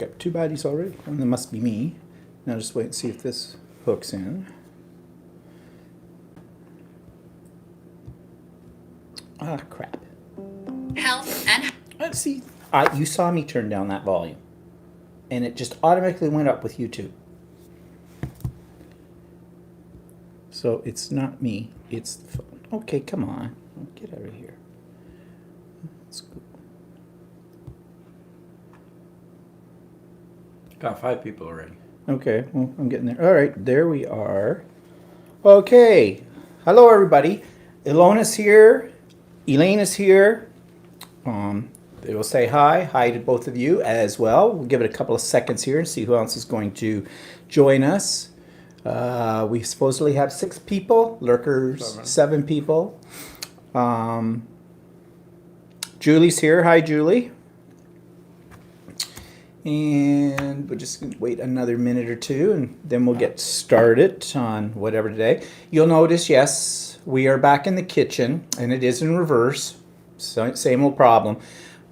got 2 baddies already. And it must be me. Now just wait and see if this hooks in. Ah, crap. Health and... Let's see. You saw me turn down that volume. And it just automatically went up with YouTube. So it's not me. It's the phone. Okay, come on. Get out of here. Let's go. Got 5 people already. Okay, well, I'm getting there. All right, there we are. Okay. Hello, everybody. Ilona's here. Elaine is here. They will say hi. Hi to both of you as well. We'll give it a couple of seconds here and see who else is going to join us. We supposedly have 6 people. Lurkers, 7 people. Julie's here. Hi, Julie. And we're just going to wait another minute or two, and then we'll get started on whatever today. You'll notice, yes, we are back in the kitchen, and it is in reverse. So, same old problem.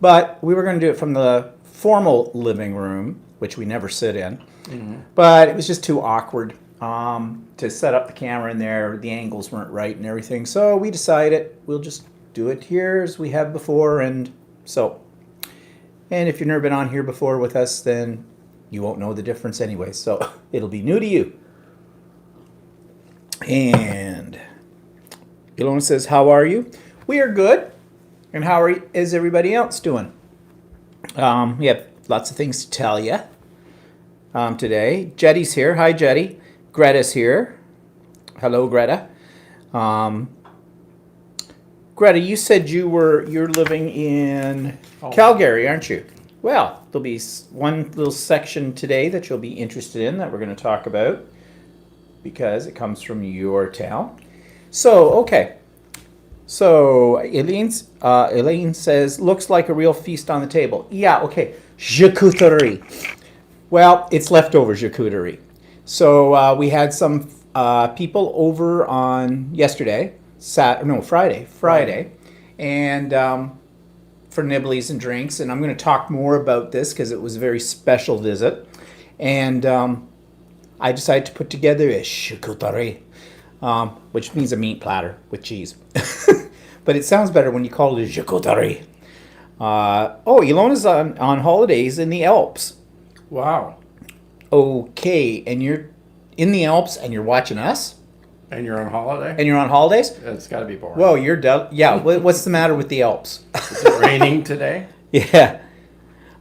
But we were going to do it from the formal living room, which we never sit in. Mm-hmm. But it was just too awkward to set up the camera in there. The angles weren't right and everything. So we decided we'll just do it here as we have before. And if you've never been on here before with us, then you won't know the difference anyway. So it'll be new to you. And Ilona says, how are you? We are good. And how is everybody else doing? We have lots of things to tell you today. Jetty's here. Hi, Jetty. Greta's here. Hello, Greta. Greta, you said you're living in Calgary, aren't you? Well, there'll be one little section today that you'll be interested in that we're going to talk about because it comes from your town. So, okay. So, Elaine says, looks like a real feast on the table. Yeah, okay. Charcuterie. Well, it's leftover charcuterie. So, we had some people over on yesterday. Friday, and for nibblies and drinks, and I'm going to talk more about this because it was a very special visit, and I decided to put together a charcuterie, which means a meat platter with cheese, but it sounds better when you call it a charcuterie. Ilona's on holidays in the Alps. Wow. Okay, and you're in the Alps and you're watching us? And you're on holiday? And you're on holidays? It's got to be boring. Whoa, you're done. Yeah, what's the matter with the Alps? Is it raining today? Yeah.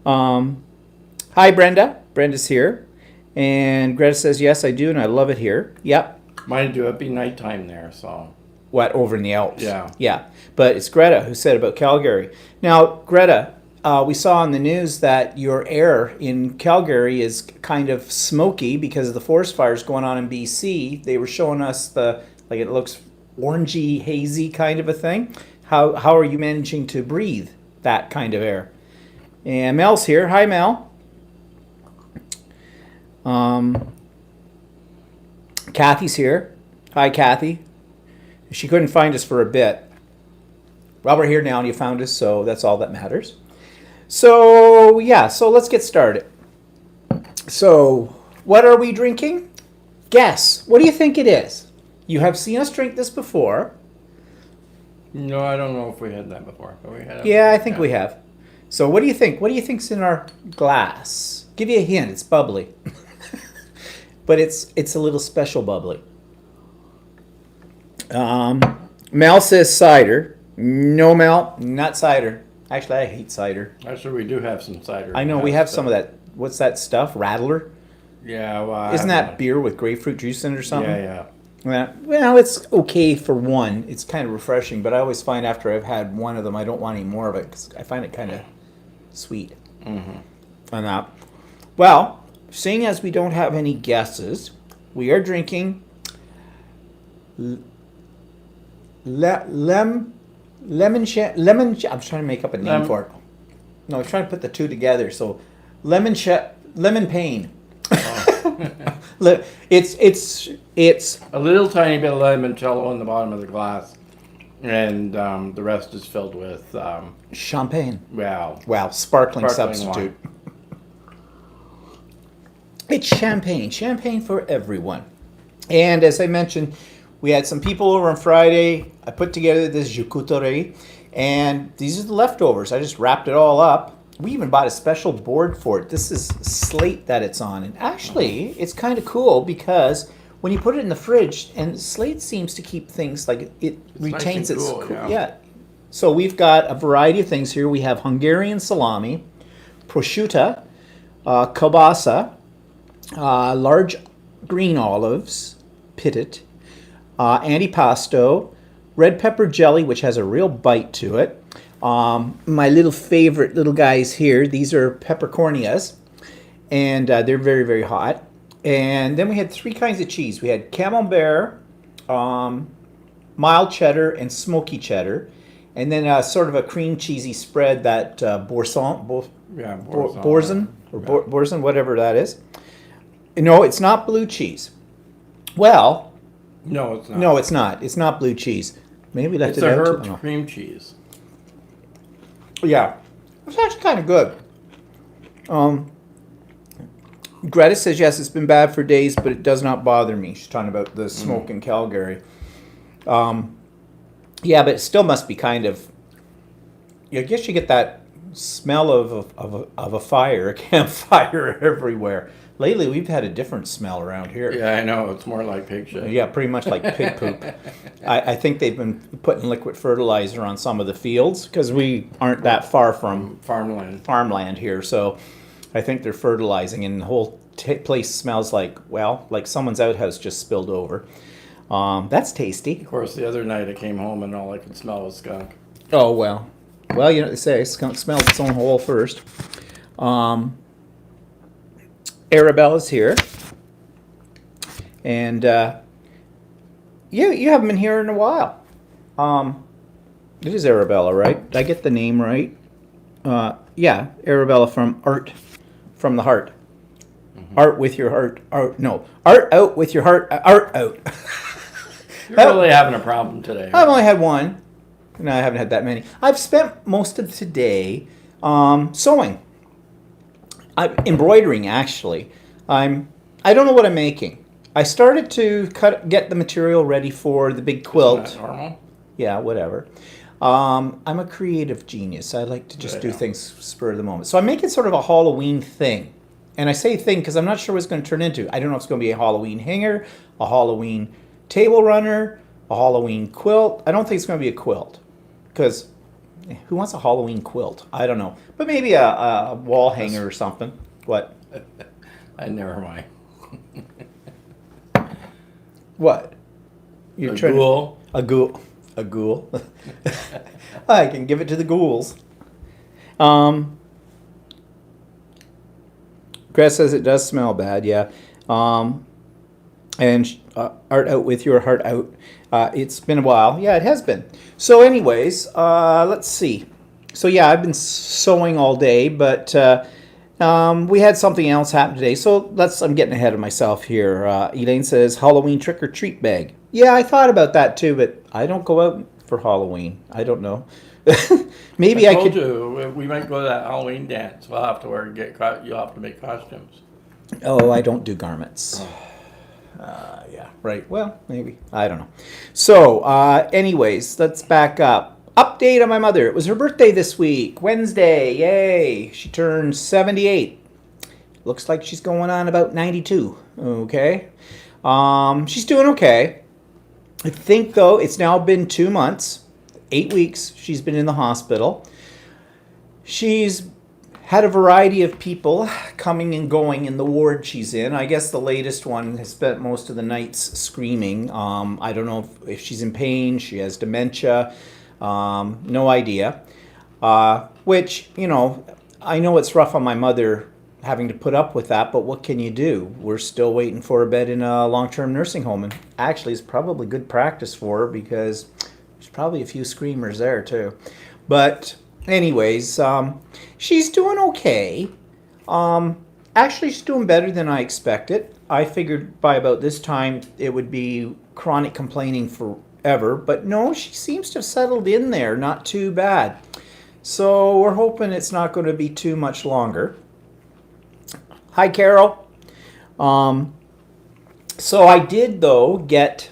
Hi, Brenda. Brenda's here. And Greta says, yes, I do, and I love it here. Yep. Mine do. It'd be nighttime there, so. What, over in the Alps? Yeah. Yeah. But it's Greta who said about Calgary. Now, Greta, we saw on the news that your air in Calgary is kind of smoky because of the forest fires going on in BC. They were showing us it looks orangey, hazy kind of a thing. How are you managing to breathe that kind of air? And Mel's here. Hi, Mel. Kathy's here. Hi, Kathy. She couldn't find us for a bit. Well, we're here now and you found us, so that's all that matters. So, yeah, so let's get started. So, what are we drinking? Guess. What do you think it is? You have seen us drink this before. No, I don't know if we had that before. But we had. Yeah, I think we have. So, what do you think? What do you think's in our glass? Give you a hint. It's bubbly. But it's a little special bubbly. Mel says cider. No, Mel, not cider. Actually, I hate cider. Actually, we do have some cider. I know we have some of that. What's that stuff? Rattler? Yeah. Well, isn't that beer with grapefruit juice in it or something? Yeah. Well, it's okay for one. It's kind of refreshing, but I always find after I've had one of them, I don't want any more of it because I find it kind of sweet. Mm-hmm. And that. Well, seeing as we don't have any guesses, we are drinking lemon. I'm trying to make up a name for it. No, I was trying to put the two together. So, lemon pain. Oh. it's a little tiny bit of limoncello in the bottom of the glass, and the rest is filled with champagne. Wow, sparkling substitute. It's champagne for everyone. And as I mentioned, we had some people over on Friday. I put together this charcuterie, and these are the leftovers. I just wrapped it all up. We even bought a special board for it. This is slate that it's on, and actually, it's kind of cool because when you put it in the fridge, and slate seems to keep things like it retains nice and its cool, yeah. So we've got a variety of things here. We have Hungarian salami, prosciutto, kielbasa, large green olives, pitted, antipasto, red pepper jelly, which has a real bite to it. My little favorite little guys here, these are peppercornias, and they're very, very hot. And then we had 3 kinds of cheese. We had camembert, mild cheddar, and smoky cheddar. And then sort of a cream cheesy spread that Borson, Borson, whatever that is. No, it's not blue cheese. Well, No, it's not. no, it's not. It's not blue cheese. Maybe that's It's a herbed cream cheese. Yeah, it's actually kind of good. Greta says yes, it's been bad for days, but it does not bother me. She's talking about the smoke in Calgary. Yeah, but it still must be kind of. I guess you get that smell of a fire, a campfire everywhere. Lately, we've had a different smell around here. Yeah, I know. It's more like pig shit. Yeah, pretty much like pig poop. I think they've been putting liquid fertilizer on some of the fields because we aren't that far from farmland here. So I think they're fertilizing, and the whole place smells like someone's outhouse just spilled over. That's tasty. Of course, the other night I came home and all I could smell was skunk. Oh, well. Well, you know what they say, skunk smells its own hole first. Arabella's here. And you haven't been here in a while. It is Arabella, right? Did I get the name right? Yeah, Arabella from Art from the Heart. Mm-hmm. Art with your heart. Art out with your heart. Art out. You're really having a problem today. I've only had one. No, I haven't had that many. I've spent most of today sewing. I'm embroidering, actually. I don't know what I'm making. I started to get the material ready for the big quilt. Isn't that normal? Yeah, whatever. I'm a creative genius. I like to just do things spur of the moment. So I'm making sort of a Halloween thing. And I say thing because I'm not sure what it's going to turn into. I don't know if it's going to be a Halloween hanger, a Halloween table runner, a Halloween quilt. I don't think it's going to be a quilt. Because who wants a Halloween quilt? I don't know. But maybe a wall hanger or something. What? Never mind. What? You're trying ghoul? A ghoul. A ghoul. I can give it to the ghouls. Greta says it does smell bad, yeah. And art out with your heart out. It's been a while. Yeah, it has been. So anyways, let's see. So yeah, I've been sewing all day, but we had something else happen today. So I'm getting ahead of myself here. Elaine says Halloween trick or treat bag. Yeah, I thought about that too, but I don't go out for Halloween. I don't know. Maybe I told could. You we might go to that Halloween dance. We'll have to you'll have to make costumes. Oh, I don't do garments. Yeah, right. Well, maybe. I don't know. So, anyways, let's back up. Update on my mother. It was her birthday this week, Wednesday. Yay. She turned 78. Looks like she's going on about 92. Okay. She's doing okay. I think, though, it's now been 2 months, 8 weeks she's been in the hospital. She's had a variety of people coming and going in the ward she's in. I guess the latest one has spent most of the nights screaming. I don't know if she's in pain. She has dementia. No idea. Which, I know it's rough on my mother having to put up with that, but what can you do? We're still waiting for a bed in a long-term nursing home. And actually, it's probably good practice for her because there's probably a few screamers there too. But anyways, she's doing okay. Actually, she's doing better than I expected. I figured by about this time it would be chronic complaining forever, but no, she seems to have settled in there, not too bad. So we're hoping it's not going to be too much longer. Hi, Carol. So I did, though, get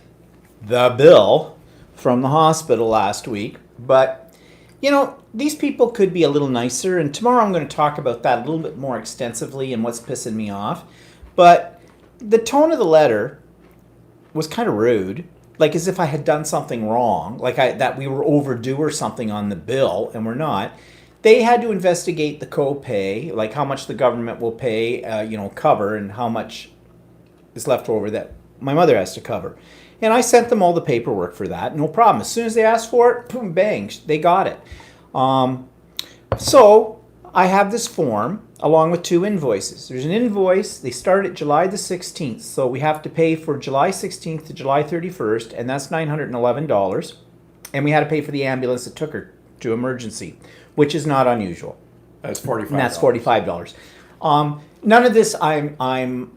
the bill from the hospital last week. But, you know, these people could be a little nicer. And tomorrow I'm going to talk about that a little bit more extensively and what's pissing me off. But the tone of the letter was kind of rude. Like as if I had done something wrong. Like that we were overdue or something on the bill, and we're not. They had to investigate the copay, like how much the government will pay, cover, and how much is left over that my mother has to cover. And I sent them all the paperwork for that, no problem. As soon as they asked for it, boom, bang, they got it. So I have this form along with 2 invoices. There's an invoice, they start at July the 16th, so we have to pay for July 16th to July 31st, and that's $911. And we had to pay for the ambulance that took her to emergency, which is not unusual. That's $45. And that's $45. None of this I'm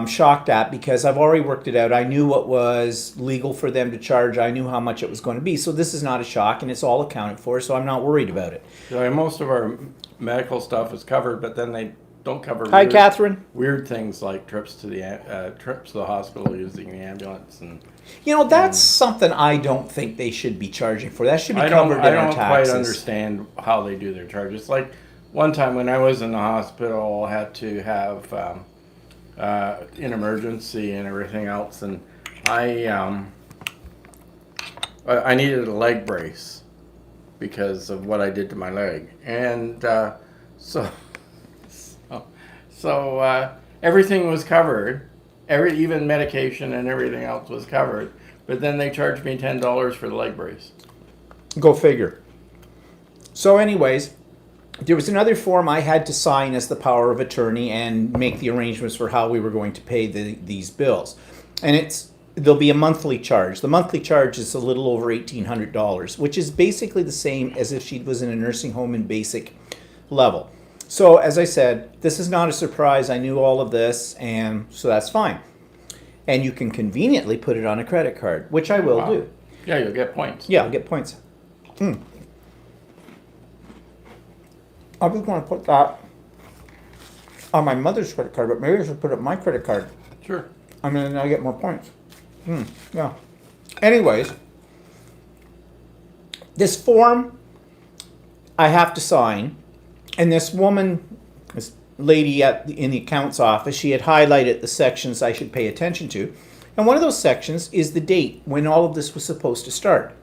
shocked at because I've already worked it out. I knew what was legal for them to charge. I knew how much it was going to be. So this is not a shock, and it's all accounted for, so I'm not worried about it. So most of our medical stuff is covered, but then they don't cover Hi, Catherine. weird things like trips to the hospital using the ambulance. And You know, that's something I don't think they should be charging for. That should be covered in I our don't taxes. quite understand how they do their charges. Like one time when I was in the hospital, I had to have an emergency and everything else, and I needed a leg brace because of what I did to my leg, and so everything was covered, even medication and everything else was covered, but then they charged me $10 for the leg brace. Go figure. So anyways, there was another form I had to sign as the power of attorney and make the arrangements for how we were going to pay these bills. And there'll be a monthly charge. The monthly charge is a little over $1,800, which is basically the same as if she was in a nursing home in basic level. So as I said, this is not a surprise. I knew all of this, and so that's fine. And you can conveniently put it on a credit card, which I will do. Yeah, you'll get points. Yeah, I'll get points. I was going to put that on my mother's credit card, but maybe I should put it on my credit card. Sure. I mean, I get more points. Yeah. Anyways, this form I have to sign, and this lady in the accounts office, she had highlighted the sections I should pay attention to. And one of those sections is the date when all of this was supposed to start.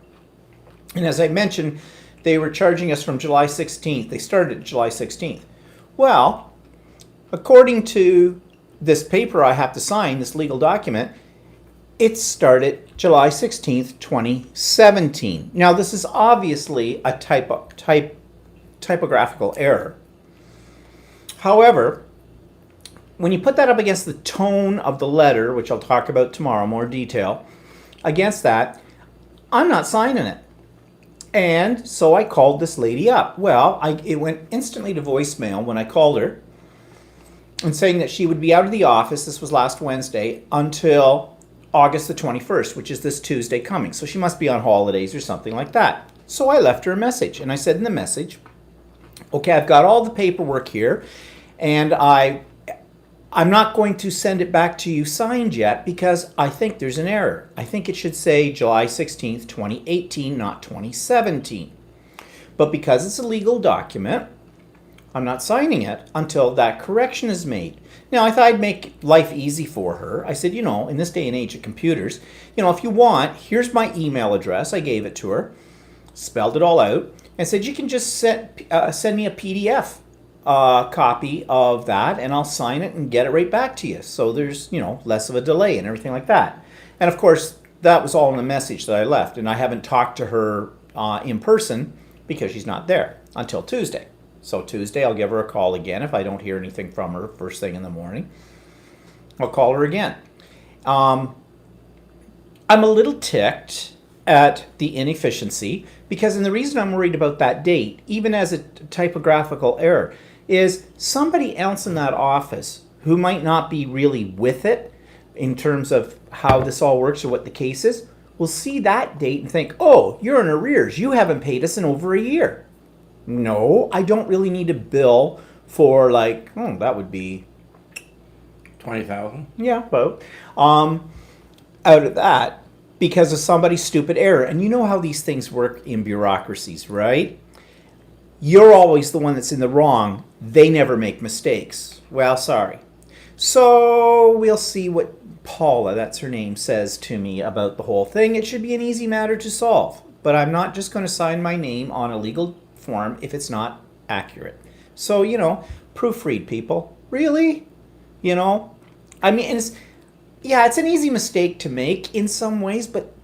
And as I mentioned, they were charging us from July 16th. They started July 16th. Well, according to this paper I have to sign, this legal document, it started July 16th, 2017. Now, this is obviously a typographical error. However, when you put that up against the tone of the letter, which I'll talk about tomorrow, more detail, against that, I'm not signing it. And so I called this lady up. Well, it went instantly to voicemail when I called her and saying that she would be out of the office, this was last Wednesday, until August the 21st, which is this Tuesday coming. So she must be on holidays or something like that. So I left her a message, and I said in the message, okay, I've got all the paperwork here, and I'm not going to send it back to you signed yet because I think there's an error. I think it should say July 16th, 2018, not 2017. But because it's a legal document, I'm not signing it until that correction is made. Now, I thought I'd make life easy for her. I said, in this day and age of computers, if you want, here's my email address. I gave it to her, spelled it all out, and said, you can just send me a PDF copy of that, and I'll sign it and get it right back to you. So there's, less of a delay and everything like that. And of course, that was all in the message that I left, and I haven't talked to her in person because she's not there until Tuesday. So Tuesday, I'll give her a call again if I don't hear anything from her first thing in the morning. I'll call her again. I'm a little ticked at the inefficiency because, and the reason I'm worried about that date, even as a typographical error, is somebody else in that office who might not be really with it in terms of how this all works or what the case is, will see that date and think, oh, you're in arrears. You haven't paid us in over a year. No, I don't really need a bill for that would be 20,000. Yeah, about. Out of that, because of somebody's stupid error. And you know how these things work in bureaucracies, right? You're always the one that's in the wrong. They never make mistakes. Well, sorry. So we'll see what Paula, that's her name, says to me about the whole thing. It should be an easy matter to solve. But I'm not just going to sign my name on a legal form if it's not accurate. So, proofread, people. Really? I mean, it's an easy mistake to make in some ways, but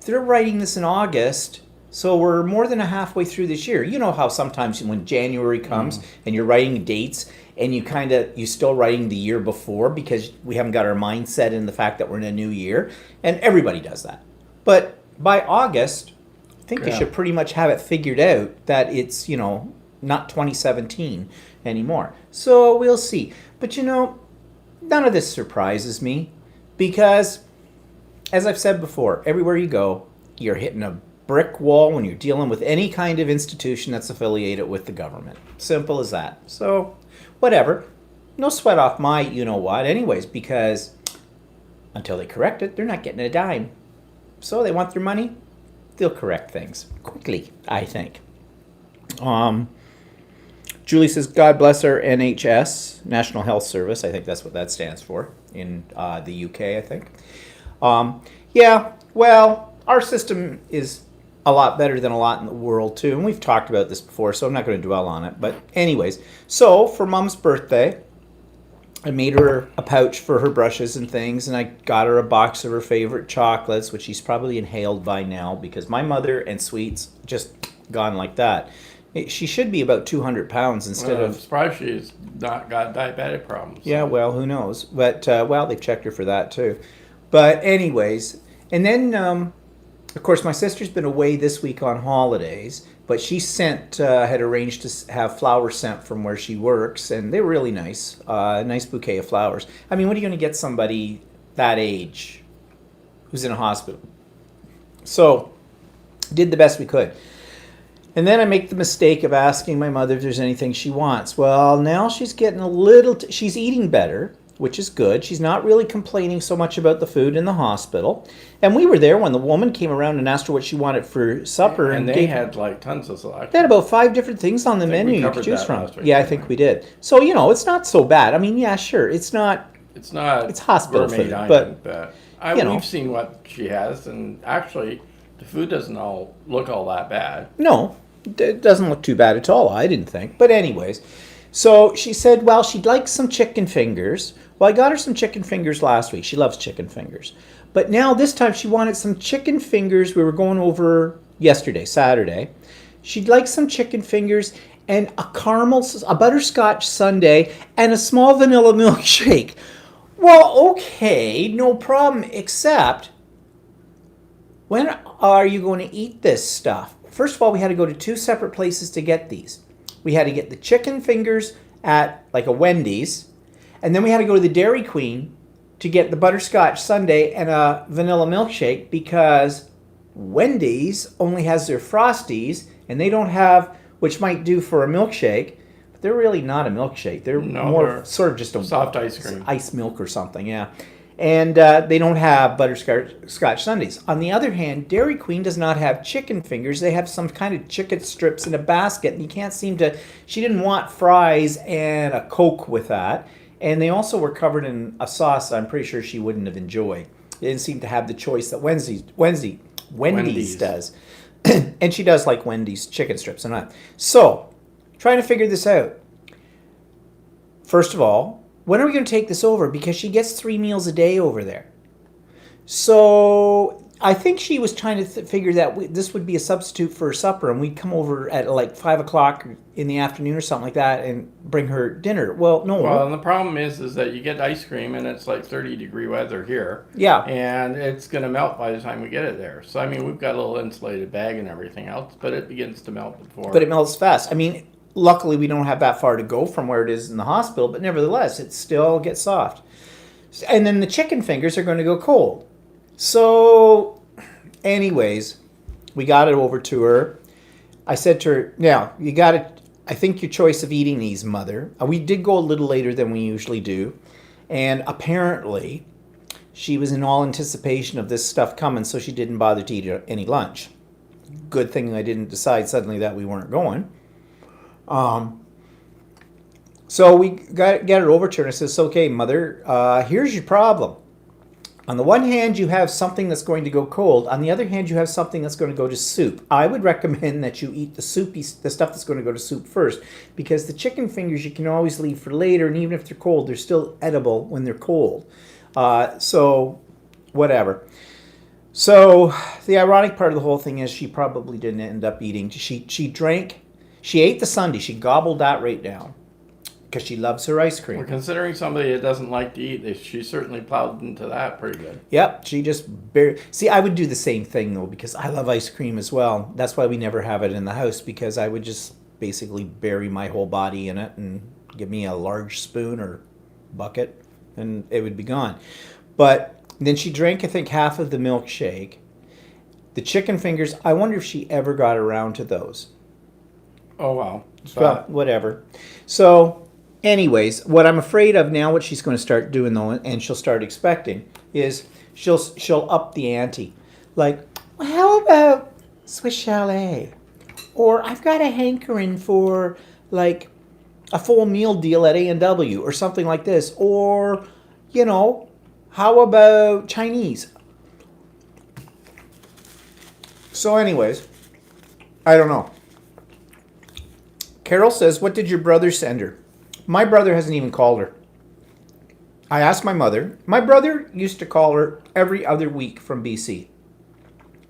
they're writing this in August, so we're more than halfway through this year. You know how sometimes when January comes and you're writing dates and you're still writing the year before because we haven't got our mindset in the fact that we're in a new year, and everybody does that. But by August, I think they should pretty much have it figured out that it's, not 2017 anymore. So we'll see. But none of this surprises me. Because, as I've said before, everywhere you go, you're hitting a brick wall when you're dealing with any kind of institution that's affiliated with the government. Simple as that. So, whatever. No sweat off my you-know-what anyways, because until they correct it, they're not getting a dime. So, they want their money, they'll correct things quickly, I think. Julie says, God bless our NHS, National Health Service. I think that's what that stands for in the UK, I think. Our system is a lot better than a lot in the world, too. And we've talked about this before, so I'm not going to dwell on it. But anyways, so for Mom's birthday, I made her a pouch for her brushes and things, and I got her a box of her favorite chocolates, which she's probably inhaled by now because my mother and sweets just gone like that. She should be about 200 pounds instead of... I'm surprised she's not got diabetic problems. Yeah, well, who knows? But, they've checked her for that, too. But anyways, and then, of course, my sister's been away this week on holidays, but she had arranged to have flowers sent from where she works, and they were really nice. A nice bouquet of flowers. I mean, what are you going to get somebody that age who's in a hospital? So, did the best we could. And then I make the mistake of asking my mother if there's anything she wants. Well, now she's getting a little... she's eating better, which is good. She's not really complaining so much about the food in the hospital. And we were there when the woman came around and asked her what she wanted for supper. And they had tons of selection. They had about 5 different things on the menu you could choose from. Yeah, I think we did. So, it's not so bad. I mean, yeah, sure. It's not... It's hospital food, but we've seen what she has, and actually, the food doesn't look all that bad. No. It doesn't look too bad at all, I didn't think. But anyways, so she said, well, she'd like some chicken fingers. Well, I got her some chicken fingers last week. She loves chicken fingers. But now this time she wanted some chicken fingers. We were going over yesterday, Saturday. She'd like some chicken fingers and a butterscotch sundae and a small vanilla milkshake. Well, okay, no problem, except when are you going to eat this stuff? First of all, we had to go to 2 separate places to get these. We had to get the chicken fingers at like a Wendy's, and then we had to go to the Dairy Queen to get the butterscotch sundae and a vanilla milkshake because Wendy's only has their Frosties, and they don't have, which might do for a milkshake, but they're really not a milkshake. They're more sort of just a soft ice cream. Ice milk or something, yeah. And they don't have butterscotch sundaes. On the other hand, Dairy Queen does not have chicken fingers. They have some kind of chicken strips in a basket, and you can't seem to... She didn't want fries and a Coke with that. And they also were covered in a sauce I'm pretty sure she wouldn't have enjoyed. They didn't seem to have the choice that Wendy's does. And she does like Wendy's chicken strips and that. So, trying to figure this out. First of all, when are we going to take this over? Because she gets 3 meals a day over there. So I think she was trying to figure that this would be a substitute for her supper, and we'd come over at like 5 o'clock in the afternoon or something like that and bring her dinner. Well, no. Well, and the problem is that you get ice cream, and it's like 30-degree weather here. Yeah. And it's going to melt by the time we get it there. So, I mean, we've got a little insulated bag and everything else, but it begins to melt before. But it melts fast. I mean... Luckily, we don't have that far to go from where it is in the hospital, but nevertheless, it still gets soft. And then the chicken fingers are going to go cold. So, anyways, we got it over to her. I said to her, now, you got to, I think your choice of eating these, Mother. We did go a little later than we usually do. And apparently, she was in all anticipation of this stuff coming, so she didn't bother to eat any lunch. Good thing I didn't decide suddenly that we weren't going. So we get it over to her, and I says, okay, Mother, here's your problem. On the one hand, you have something that's going to go cold. On the other hand, you have something that's going to go to soup. I would recommend that you eat the stuff that's going to go to soup first, because the chicken fingers you can always leave for later, and even if they're cold, they're still edible when they're cold. So, whatever. So, the ironic part of the whole thing is she probably didn't end up eating. She ate the sundae. She gobbled that right down, because she loves her ice cream. Well, considering somebody that doesn't like to eat, she certainly plowed into that pretty good. Yep, she just see, I would do the same thing though, because I love ice cream as well. That's why we never have it in the house, because I would just basically bury my whole body in it and give me a large spoon or bucket and it would be gone. But then she drank, I think, half of the milkshake. The chicken fingers, I wonder if she ever got around to those. Oh, wow. Well, whatever. So, anyways, what I'm afraid of now, what she's going to start doing though, and she'll start expecting, is she'll up the ante. Like, well, how about Swiss Chalet? Or I've got a hankering for like a full meal deal at A&W or something like this. Or, you know, how about Chinese? So anyways, I don't know. Carol says, what did your brother send her? My brother hasn't even called her. I asked my mother. My brother used to call her every other week from BC.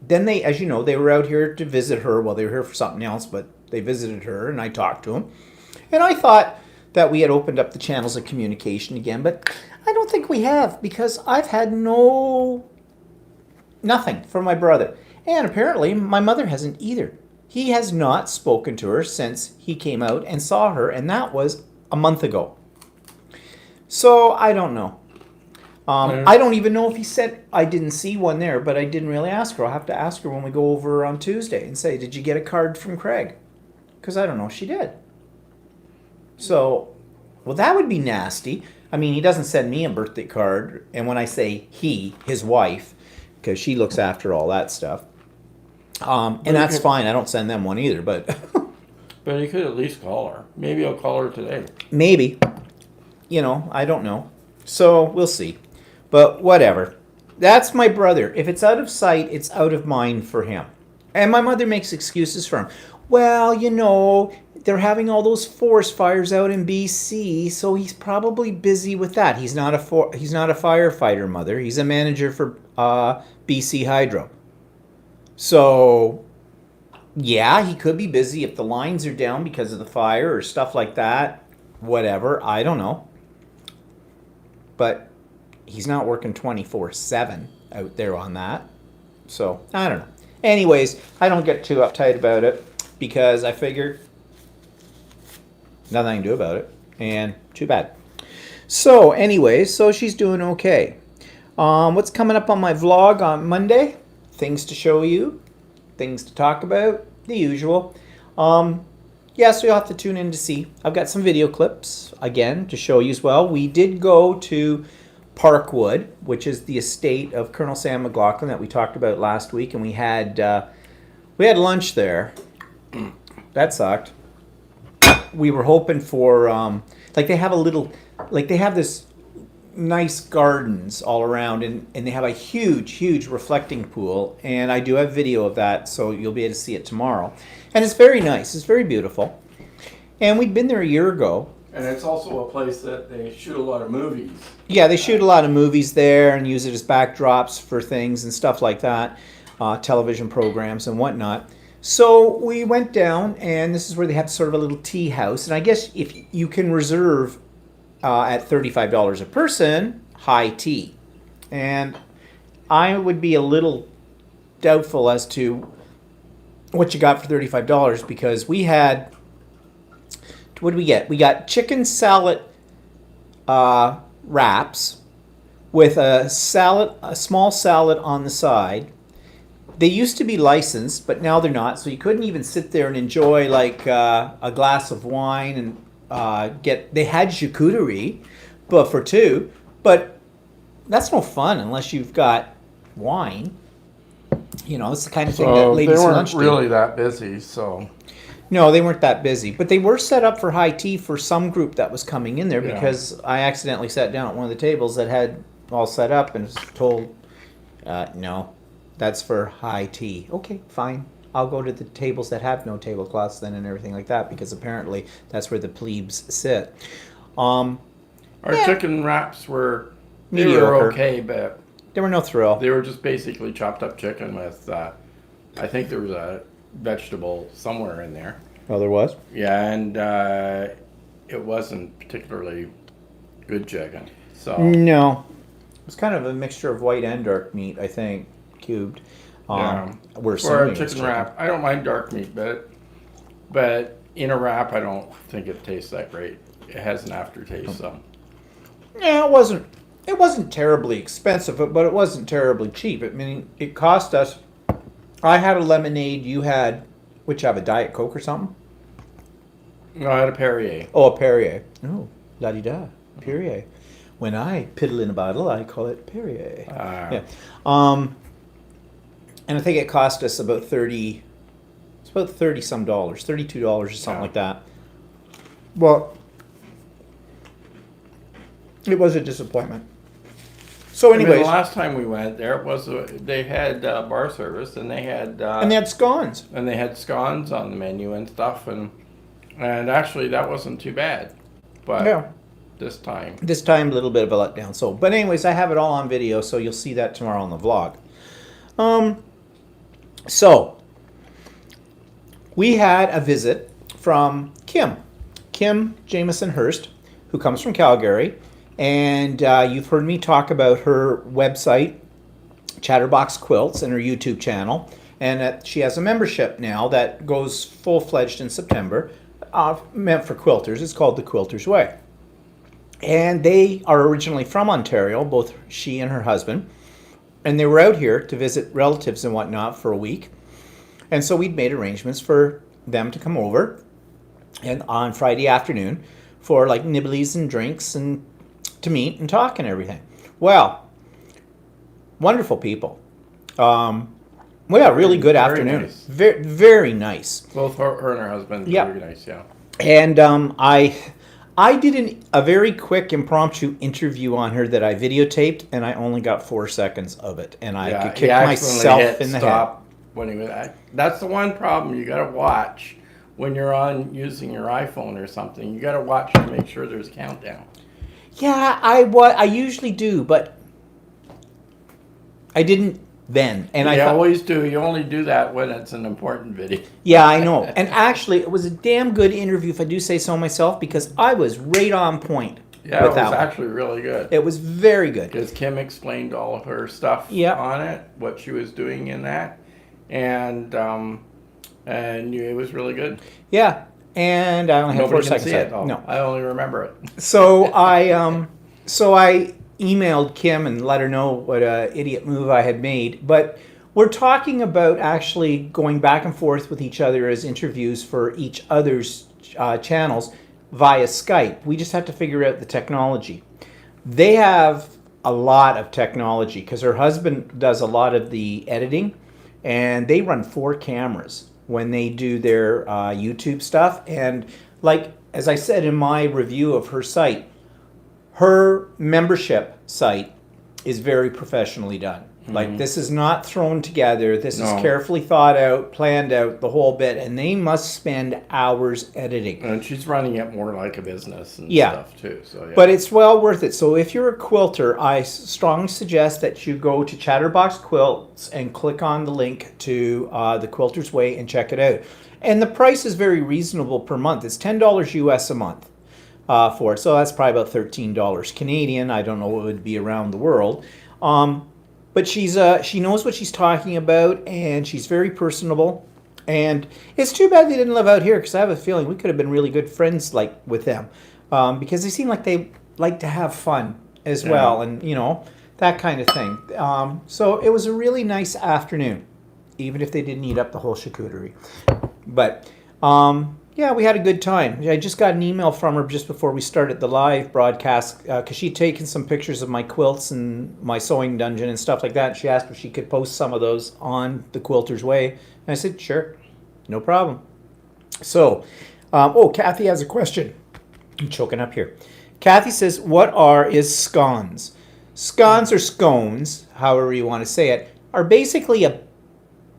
Then they, as you know, they were out here to visit her. Well, they were here for something else, but they visited her and I talked to him. And I thought that we had opened up the channels of communication again, but I don't think we have, because I've had nothing from my brother. And apparently my mother hasn't either. He has not spoken to her since he came out and saw her, and that was a month ago. So I don't know. I don't even know if he said, I didn't see one there, but I didn't really ask her. I'll have to ask her when we go over on Tuesday and say, did you get a card from Craig? Because I don't know if she did. So, well, that would be nasty. I mean, he doesn't send me a birthday card. And when I say he, his wife, because she looks after all that stuff. And that's fine. I don't send them one either, but... But you could at least call her. Maybe I'll call her today. Maybe. You know, I don't know. So, we'll see. But whatever. That's my brother. If it's out of sight, it's out of mind for him. And my mother makes excuses for him. Well, you know, they're having all those forest fires out in BC, so he's probably busy with that. He's not a firefighter, Mother. He's a manager for BC Hydro. So, yeah, he could be busy if the lines are down because of the fire or stuff like that. Whatever, I don't know. But he's not working 24/7 out there on that. So, I don't know. Anyways, I don't get too uptight about it because I figure nothing I can do about it. And too bad. So, anyways, so she's doing okay. What's coming up on my vlog on Monday? Things to show you, things to talk about, the usual. Yeah, so you'll have to tune in to see. I've got some video clips, again, to show you as well. We did go to Parkwood, which is the estate of Colonel Sam McLaughlin that we talked about last week, and we had lunch there. That sucked. We were hoping for, like they have this nice gardens all around, and they have a huge reflecting pool, and I do have video of that, so you'll be able to see it tomorrow. And it's very nice. It's very beautiful. And we'd been there a year ago. And it's also a place that they shoot a lot of movies. Yeah, they shoot a lot of movies there and use it as backdrops for things and stuff like that, television programs and whatnot. So we went down, and this is where they have sort of a little tea house. And I guess if you can reserve at $35 a person, high tea. And I would be a little doubtful as to what you got for $35, because we had, what did we get? We got chicken salad wraps with a small salad on the side. They used to be licensed, but now they're not, so you couldn't even sit there and enjoy like a glass of wine and they had charcuterie, but for two, But that's no fun unless you've got wine. You know, it's the kind of thing that So ladies they weren't lunch do. really that busy, so No, they weren't that busy, but they were set up for high tea for some group that was coming in there Yeah. because I accidentally sat down at one of the tables that had all set up and was told, no, that's for high tea. Okay, fine. I'll go to the tables that have no tablecloths then and everything like that because apparently that's where the plebes sit. our Yeah. chicken wraps were Mediocre. okay, but There were no thrill. they were just basically chopped up chicken with I think there was a vegetable somewhere in there. Oh, there was? Yeah, and it wasn't particularly good chicken. So No. It was kind of a mixture of white and dark meat, I think, cubed. We're for a assuming it's chicken wrap, I don't mind dark meat, but in a wrap, I don't think it tastes that great. It has an aftertaste. So Yeah, it wasn't terribly expensive, but it wasn't terribly cheap. I mean, it cost us. I had a lemonade. You had, which have a Diet Coke or something? no, I had a Perrier. Oh, a Perrier. Oh, la di da, Perrier. When I piddle in a bottle, I call it Perrier. Yeah. And I think it cost us about 30. It's about 30 some dollars, $32 or something Yeah. like that. Well, it was a disappointment. So, I mean, anyways, the last time we went there, it was they had bar service and they had and they had scones. scones on the menu and stuff, and actually that wasn't too bad. But Yeah. this time, This time, a little bit of a letdown. So, but anyways, I have it all on video, so you'll see that tomorrow on the vlog. So we had a visit from Kim Jamison Hurst, who comes from Calgary, and you've heard me talk about her website, Chatterbox Quilts, and her YouTube channel, and she has a membership now that goes full-fledged in September, meant for quilters. It's called The Quilter's Way. And they are originally from Ontario, both she and her husband. And they were out here to visit relatives and whatnot for a week. And so we'd made arrangements for them to come over and on Friday afternoon for like nibblies and drinks and to meet and talk and everything. Well, wonderful people. Really good Very afternoon. nice. Very, very nice. both her and her husband, Yeah. very nice, yeah. And I did a very quick impromptu interview on her that I videotaped, and I only got 4 seconds of it, and I could kick he accidentally myself hit in the stop when he was. That's the one problem you got to watch when you're on using your iPhone or something. You got to watch to make sure there's a countdown. head. Yeah, I usually do, but I didn't then, and You I thought, always do. You only do that when it's an important video. yeah, I know. And actually, it was a damn good interview, if I do say so myself, because I was right on point Yeah, with it that was one. actually really good. It was very good. Because Kim explained all of her stuff Yeah. on it, what she was doing in that, and it was really good. Yeah, and I only had 4 Nobody can seconds. see it though. No. I only remember it. So I emailed Kim and let her know what a idiot move I had made. But we're talking about actually going back and forth with each other as interviews for each other's channels via Skype. We just have to figure out the technology. They have a lot of technology because her husband does a lot of the editing, and they run 4 cameras when they do their YouTube stuff. And like, as I said in my review of her site, her membership site is very professionally done. Like, this is not thrown together. This is No. carefully thought out, planned out, the whole bit, and they must spend hours editing. And she's running it more like a business and Yeah. stuff too. So yeah. But it's well worth it. So if you're a quilter, I strongly suggest that you go to Chatterbox Quilts and click on the link to The Quilter's Way and check it out. And the price is very reasonable per month. It's $10 US a month for it. So that's probably about $13 Canadian. I don't know what it would be around the world. But she knows what she's talking about, and she's very personable. And it's too bad they didn't live out here, because I have a feeling we could have been really good friends like with them, because they seem like they like to have fun as well, and that kind of thing. So it was a really nice afternoon, even if they didn't eat up the whole charcuterie. But Yeah, we had a good time. I just got an email from her just before we started the live broadcast because she'd taken some pictures of my quilts and my sewing dungeon and stuff like that. And she asked if she could post some of those on the Quilter's Way. And I said, sure, no problem. So, Kathy has a question. I'm choking up here. Kathy says, is scones? Scones or scones, however you want to say it, are basically a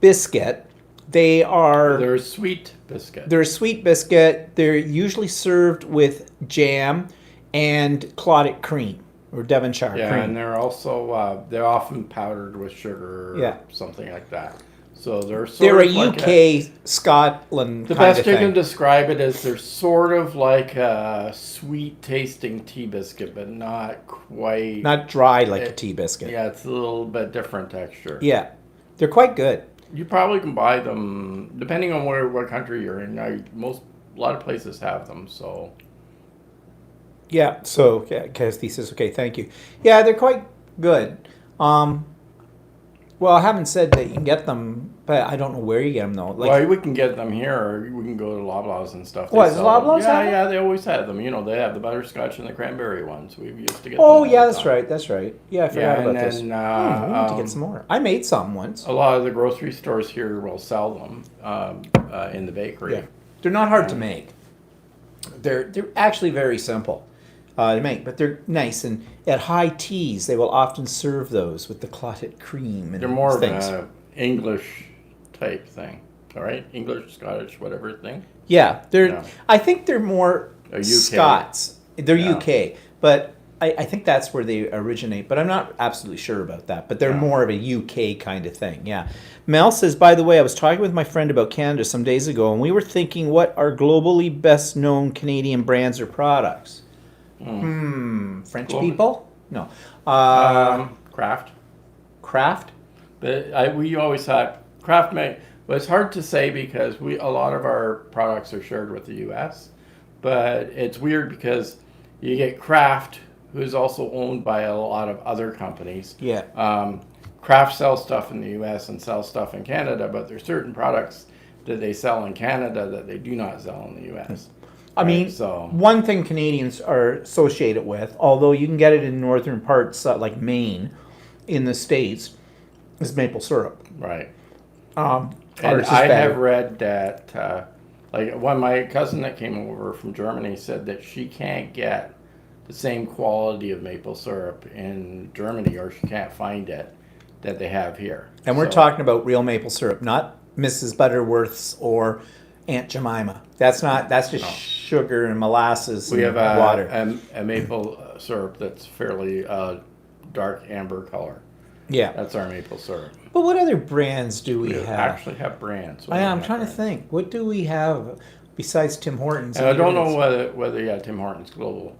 biscuit. They're a sweet biscuit. They're a sweet biscuit. They're usually served with jam and clotted cream or Devonshire cream. Yeah, and they're also they're often powdered with sugar or something like that. So they're a UK Scotland. The best you can describe it is they're sort of like a sweet tasting tea biscuit, but not quite dry like a tea biscuit. Yeah, it's a little bit different texture. Yeah, they're quite good. You probably can buy them depending on what country you're in. A lot of places have them. So yeah. So Kathy says, okay, thank you. Yeah, they're quite good. Well, I haven't said that you can get them, but I don't know where you get them though. Well, we can get them here, or we can go to Loblaws and stuff. What, does Loblaws have them? Yeah, they always have them. You know, they have the butterscotch and the cranberry ones. We used to get. Oh, yeah, that's right. Yeah, I forgot about this. We need to get some more. I made some once. A lot of the grocery stores here will sell them in the bakery. Yeah. They're not hard to make. They're actually very simple to make, but they're nice. And at high teas, they will often serve those with the clotted cream and they're more things. of an English type thing, all right? English, Scottish, whatever thing. Yeah, I think they're more UK. Scots. They're UK, but I think that's where they originate. But I'm not absolutely sure about that. But they're more of a UK kind of thing. Yeah. Mel says, by the way, I was talking with my friend about Canada some days ago, and we were thinking, what are globally best known Canadian brands or products? French people? No. Craft. Craft? But we always thought craft made. But it's hard to say because a lot of our products are shared with the U.S. But it's weird because you get Kraft, who's also owned by a lot of other companies. Yeah. Kraft sells stuff in the U.S. and sells stuff in Canada, but there's certain products that they sell in Canada that they do not sell in the U.S. I mean, one thing Canadians are associated with, although you can get it in northern parts like Maine, in the States, is maple syrup. Right. And I have read that, my cousin that came over from Germany said that she can't get the same quality of maple syrup in Germany, or she can't find it, that they have here. And we're talking about real maple syrup, not Mrs. Butterworth's or Aunt Jemima. That's just sugar and molasses and water. A maple syrup that's fairly dark amber color. Yeah. That's our maple syrup. But what other brands do we have? Actually have brands. I'm trying to think. What do we have besides Tim Hortons? And I don't know whether Tim Hortons global.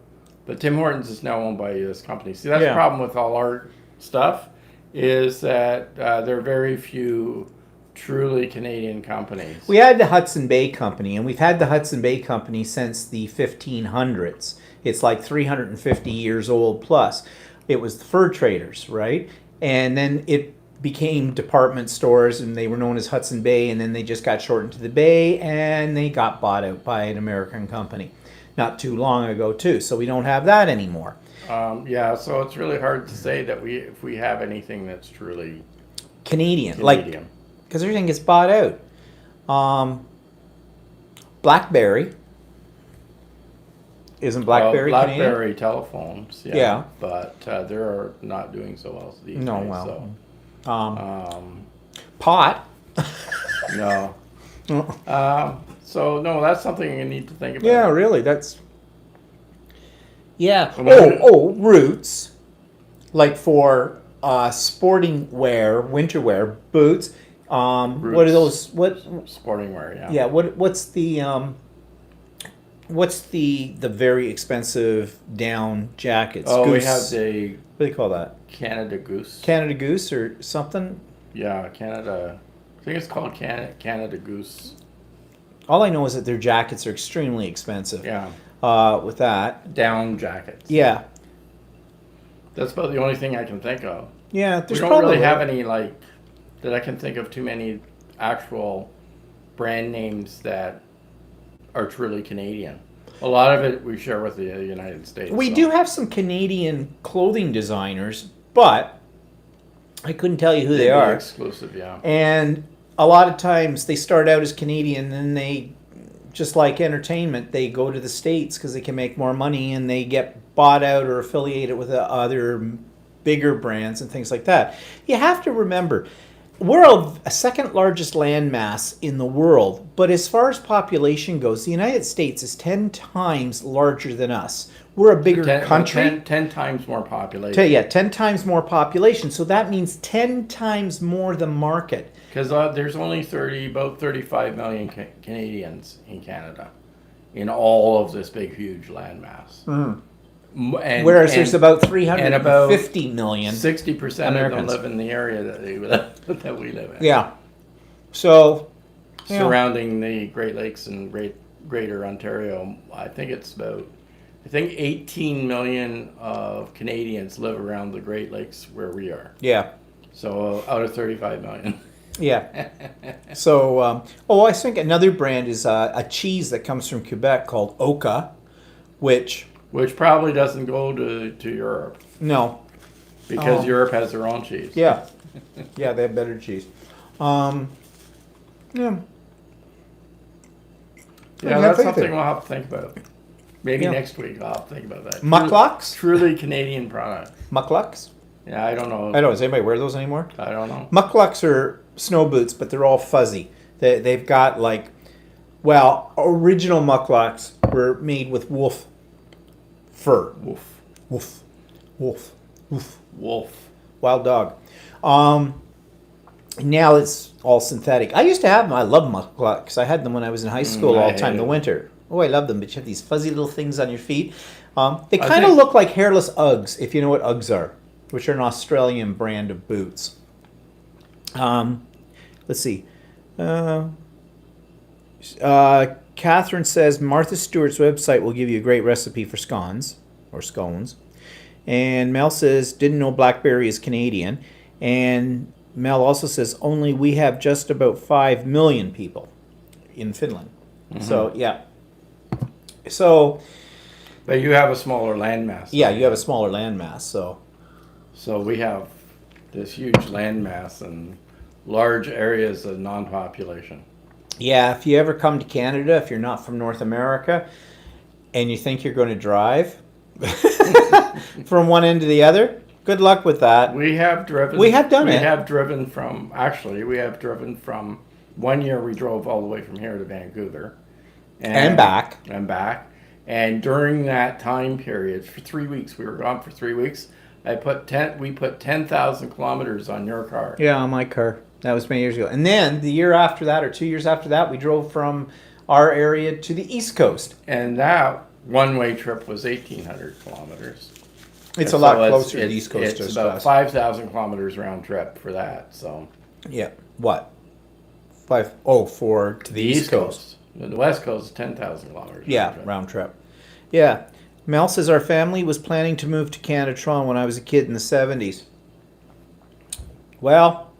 But Tim Hortons is now owned by a U.S. company. See, that's the problem with all our stuff, is that there are very few truly Canadian companies. We had the Hudson Bay Company, and we've had the Hudson Bay Company since the 1500s. It's like 350 years old plus. It was the fur traders, right? And then it became department stores, and they were known as Hudson Bay, and then they just got shortened to the Bay, and they got bought out by an American company not too long ago, too. So we don't have that anymore. So it's really hard to say that if we have anything that's truly Canadian. Because everything gets bought out. BlackBerry. Isn't BlackBerry Canadian? BlackBerry telephones, yeah. But they're not doing so well these days. Pot. No. So, no, that's something you need to think about. Yeah, really, that's... Yeah. Roots. Like for sporting wear, winter wear, boots. Roots, what are those? Sporting wear, yeah. Yeah, what's the very expensive down jackets? Oh, Goose. we have the... What do you call that? Canada Goose. Canada Goose or something? Yeah, Canada... I think it's called Canada Goose. All I know is that their jackets are extremely expensive. Yeah. With that. Down jackets. Yeah. That's about the only thing I can think of. Yeah, there's we don't really have any, that I can think of too many actual brand names that are truly Canadian. A lot of it we share with the United States. We so. do have some Canadian clothing designers, but I couldn't tell you who they They'd be are. exclusive, yeah. And a lot of times they start out as Canadian and they, just like entertainment, they go to the States because they can make more money and they get bought out or affiliated with other bigger brands and things like that. You have to remember, we're a second largest landmass in the world, but as far as population goes, the United States is 10 times larger than us. We're a bigger country. 10 times more population. 10 times more population. So that means 10 times more the market. Because there's only about 35 million Canadians in Canada, in all of this big, huge landmass. Whereas there's about 350 million. 60% of Americans. them live in the area that we live in. Yeah. So, Surrounding the Great Lakes and Greater Ontario, I think 18 million of Canadians live around the Great Lakes where we are. yeah. So out of 35 million. Yeah. So, I think another brand is a cheese that comes from Quebec called Oka, which probably doesn't go to Europe. No. Because Europe has their own cheese. Yeah. Yeah, they have better cheese. Yeah. Yeah, that's something we'll have to think about. Maybe next week I'll have to think about that. Mucklucks? Truly Canadian product. Mucklucks? Yeah, I don't know. I don't know. Does anybody wear those anymore? I don't know. Mucklucks are snow boots, but they're all fuzzy. They've got original mucklucks were made with wolf fur. Wolf. Wolf. Wolf. Wolf. Wolf. Wild dog. Now it's all synthetic. I used to have them. I love mucklucks. I had them when I was in high school all the time in the winter. Oh, I love them. But you have these fuzzy little things on your feet. They kind of look like hairless Uggs, if you know what Uggs are, which are an Australian brand of boots. Let's see. Catherine says Martha Stewart's website will give you a great recipe for scones. And Mel says, didn't know blackberry is Canadian. And Mel also says, only we have just about 5 million people in Finland. So, yeah. So... But you have a smaller landmass. Yeah, you have a smaller landmass, so... So we have this huge landmass and large areas of non-population. Yeah, if you ever come to Canada, if you're not from North America, and you think you're going to drive from one end to the other, good luck with that. We have driven. We have done it. We have driven from, one year we drove all the way from here to Vancouver. And back. And during that time period, for 3 weeks, we were gone for 3 weeks, we put 10,000 kilometers on your car. Yeah, on my car. That was many years ago. And then the year after that, or 2 years after that, we drove from our area to the East Coast. And that one-way trip was 1,800 kilometers. It's a lot closer to the East Coast. It's about 5,000 kilometers round trip for that. So. Yeah. What? To the East Coast. The West Coast is 10,000 kilometers. Yeah, round trip. Yeah. Mel says our family was planning to move to Canada, Toronto when I was a kid in the 70s. Well,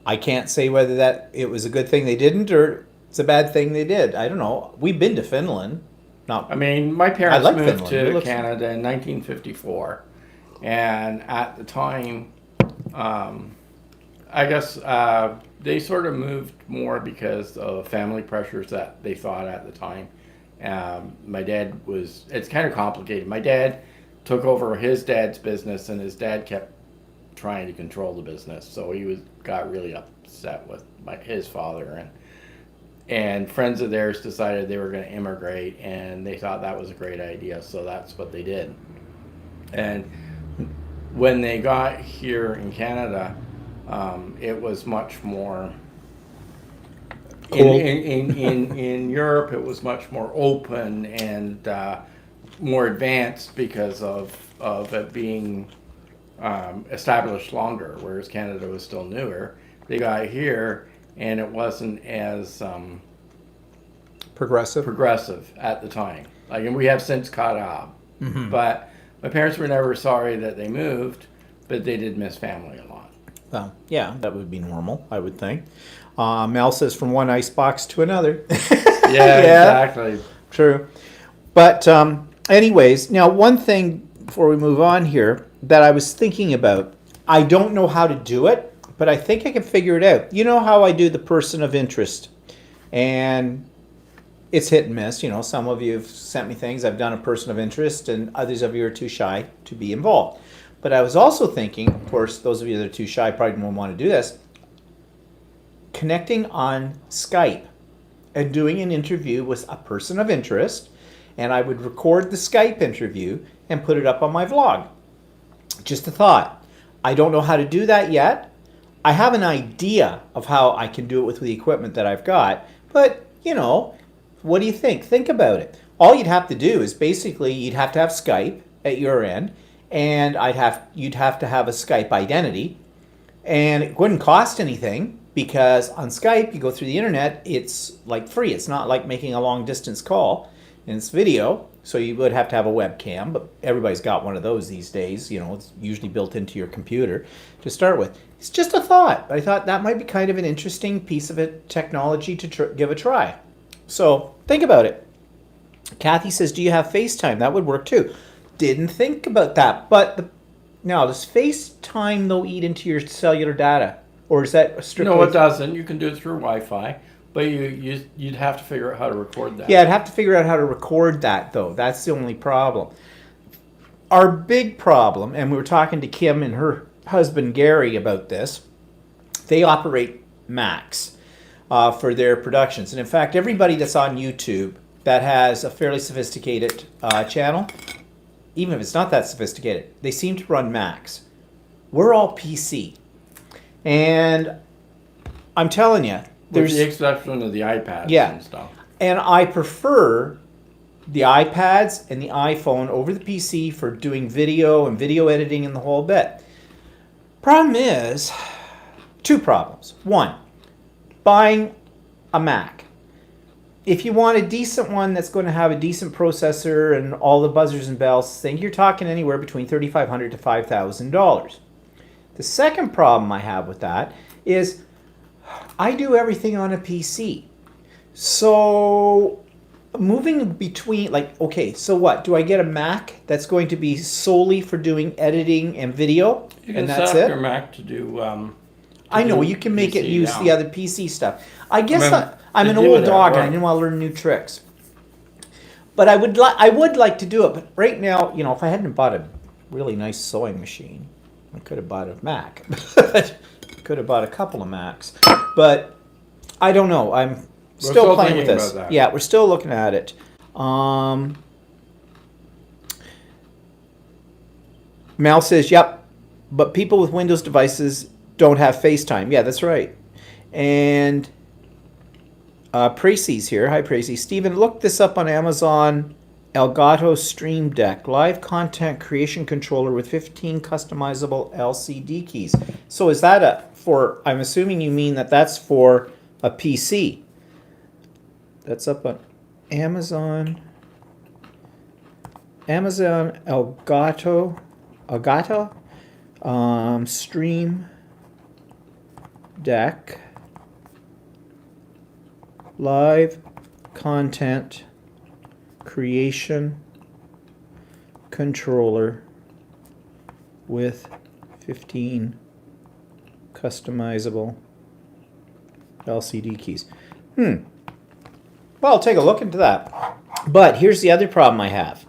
I can't say whether it was a good thing they didn't or it's a bad thing they did. I don't know. We've been to Finland. My parents moved Finland. to Canada in 1954. And at the time, I guess they sort of moved more because of family pressures that they thought at the time. My dad it's kind of complicated. My dad took over his dad's business and his dad kept trying to control the business. So he got really upset with his father and friends of theirs decided they were going to immigrate and they thought that was a great idea. So that's what they did. And when they got here in Canada, it was much more cool. In Europe. It was much more open and more advanced because of it being established longer, whereas Canada was still newer. They got here and it wasn't as progressive at the time. And we have since caught up. Mm-hmm. But my parents were never sorry that they moved, but they did miss family a lot. Well, yeah, that would be normal, I would think. Mel says from one icebox to another. Exactly. True. But anyways, now one thing before we move on here that I was thinking about, I don't know how to do it, but I think I can figure it out. You know how I do the person of interest, and it's hit and miss. Some of you have sent me things. I've done a person of interest, and others of you are too shy to be involved. But I was also thinking, of course, those of you that are too shy probably won't want to do this, connecting on Skype and doing an interview with a person of interest, and I would record the Skype interview and put it up on my vlog. Just a thought. I don't know how to do that yet. I have an idea of how I can do it with the equipment that I've got, but what do you think? Think about it. All you'd have to do is basically you'd have to have Skype at your end, and you'd have to have a Skype identity, and it wouldn't cost anything because on Skype you go through the internet, it's like free. It's not like making a long distance call, and it's video, so you would have to have a webcam, but everybody's got one of those these days. It's usually built into your computer to start with. It's just a thought. I thought that might be kind of an interesting piece of technology to give a try. So think about it. Kathy says, do you have FaceTime? That would work too. Didn't think about that. But now, does FaceTime, though, eat into your cellular data? Or is that strictly... No, it doesn't. You can do it through Wi-Fi, but you'd have to figure out how to record that. Yeah, I'd have to figure out how to record that, though. That's the only problem. Our big problem, and we were talking to Kim and her husband Gary about this, they operate Macs for their productions. And in fact, everybody that's on YouTube that has a fairly sophisticated channel, even if it's not that sophisticated, they seem to run Macs. We're all PC. And I'm telling you, there's the exception of the iPads and stuff. And I prefer the iPads and the iPhone over the PC for doing video and video editing and the whole bit. Problem is, two problems. One, buying a Mac. If you want a decent one that's going to have a decent processor and all the buzzers and bells, think you're talking anywhere between $3,500 to $5,000. The second problem I have with that is I do everything on a PC. So moving between, okay, so what? Do I get a Mac that's going to be solely for doing editing and video? You can and that's set up it? your Mac to do... I know, you can make it use now. the other PC stuff. I guess I'm an they do old it dog at and I work. didn't want to learn new tricks. But I would like to do it. But right now, if I hadn't bought a really nice sewing machine, I could have bought a Mac. Could have bought a couple of Macs. But I don't know. I'm still playing with this. about that. Yeah, we're still looking at it. Mal says, yep, but people with Windows devices don't have FaceTime. Yeah, that's right. And Precy's here. Hi, Precy. Stephen, look this up on Amazon. Elgato Stream Deck, live content creation controller with 15 customizable LCD keys. So is that I'm assuming you mean that's for a PC. That's up on Amazon. Amazon Elgato Stream Deck, live content creation controller with 15 customizable LCD keys. Well, I'll take a look into that. But here's the other problem I have.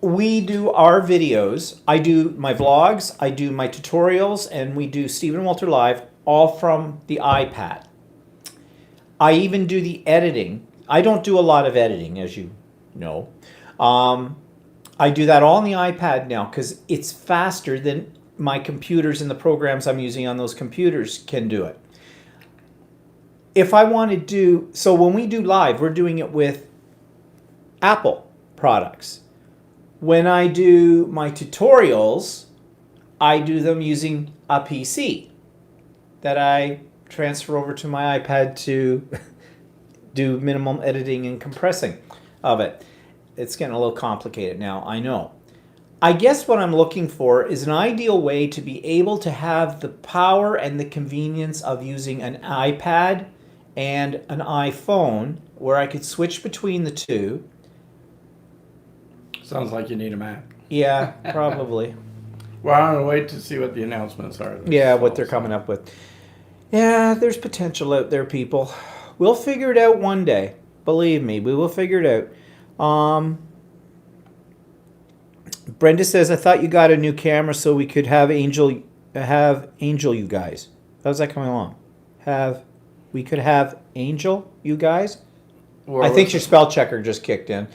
We do our videos. I do my vlogs, I do my tutorials, and we do Stephen Walter Live all from the iPad. I even do the editing. I don't do a lot of editing, as you know. I do that all on the iPad now because it's faster than my computers and the programs I'm using on those computers can do it. If I want to do, so when we do live, we're doing it with Apple products. When I do my tutorials, I do them using a PC that I transfer over to my iPad to do minimum editing and compressing of it. It's getting a little complicated now, I know. I guess what I'm looking for is an ideal way to be able to have the power and the convenience of using an iPad and an iPhone where I could switch between the two. Sounds like you need a Mac. Yeah, probably. Well, I'm going to wait to see what the announcements are. Yeah, what they're coming up with. Yeah, there's potential out there, people. We'll figure it out one day. Believe me, we will figure it out. Brenda says, I thought you got a new camera so we could have Angel you guys. How's that coming along? We could have Angel you guys? I think your spell checker just kicked in.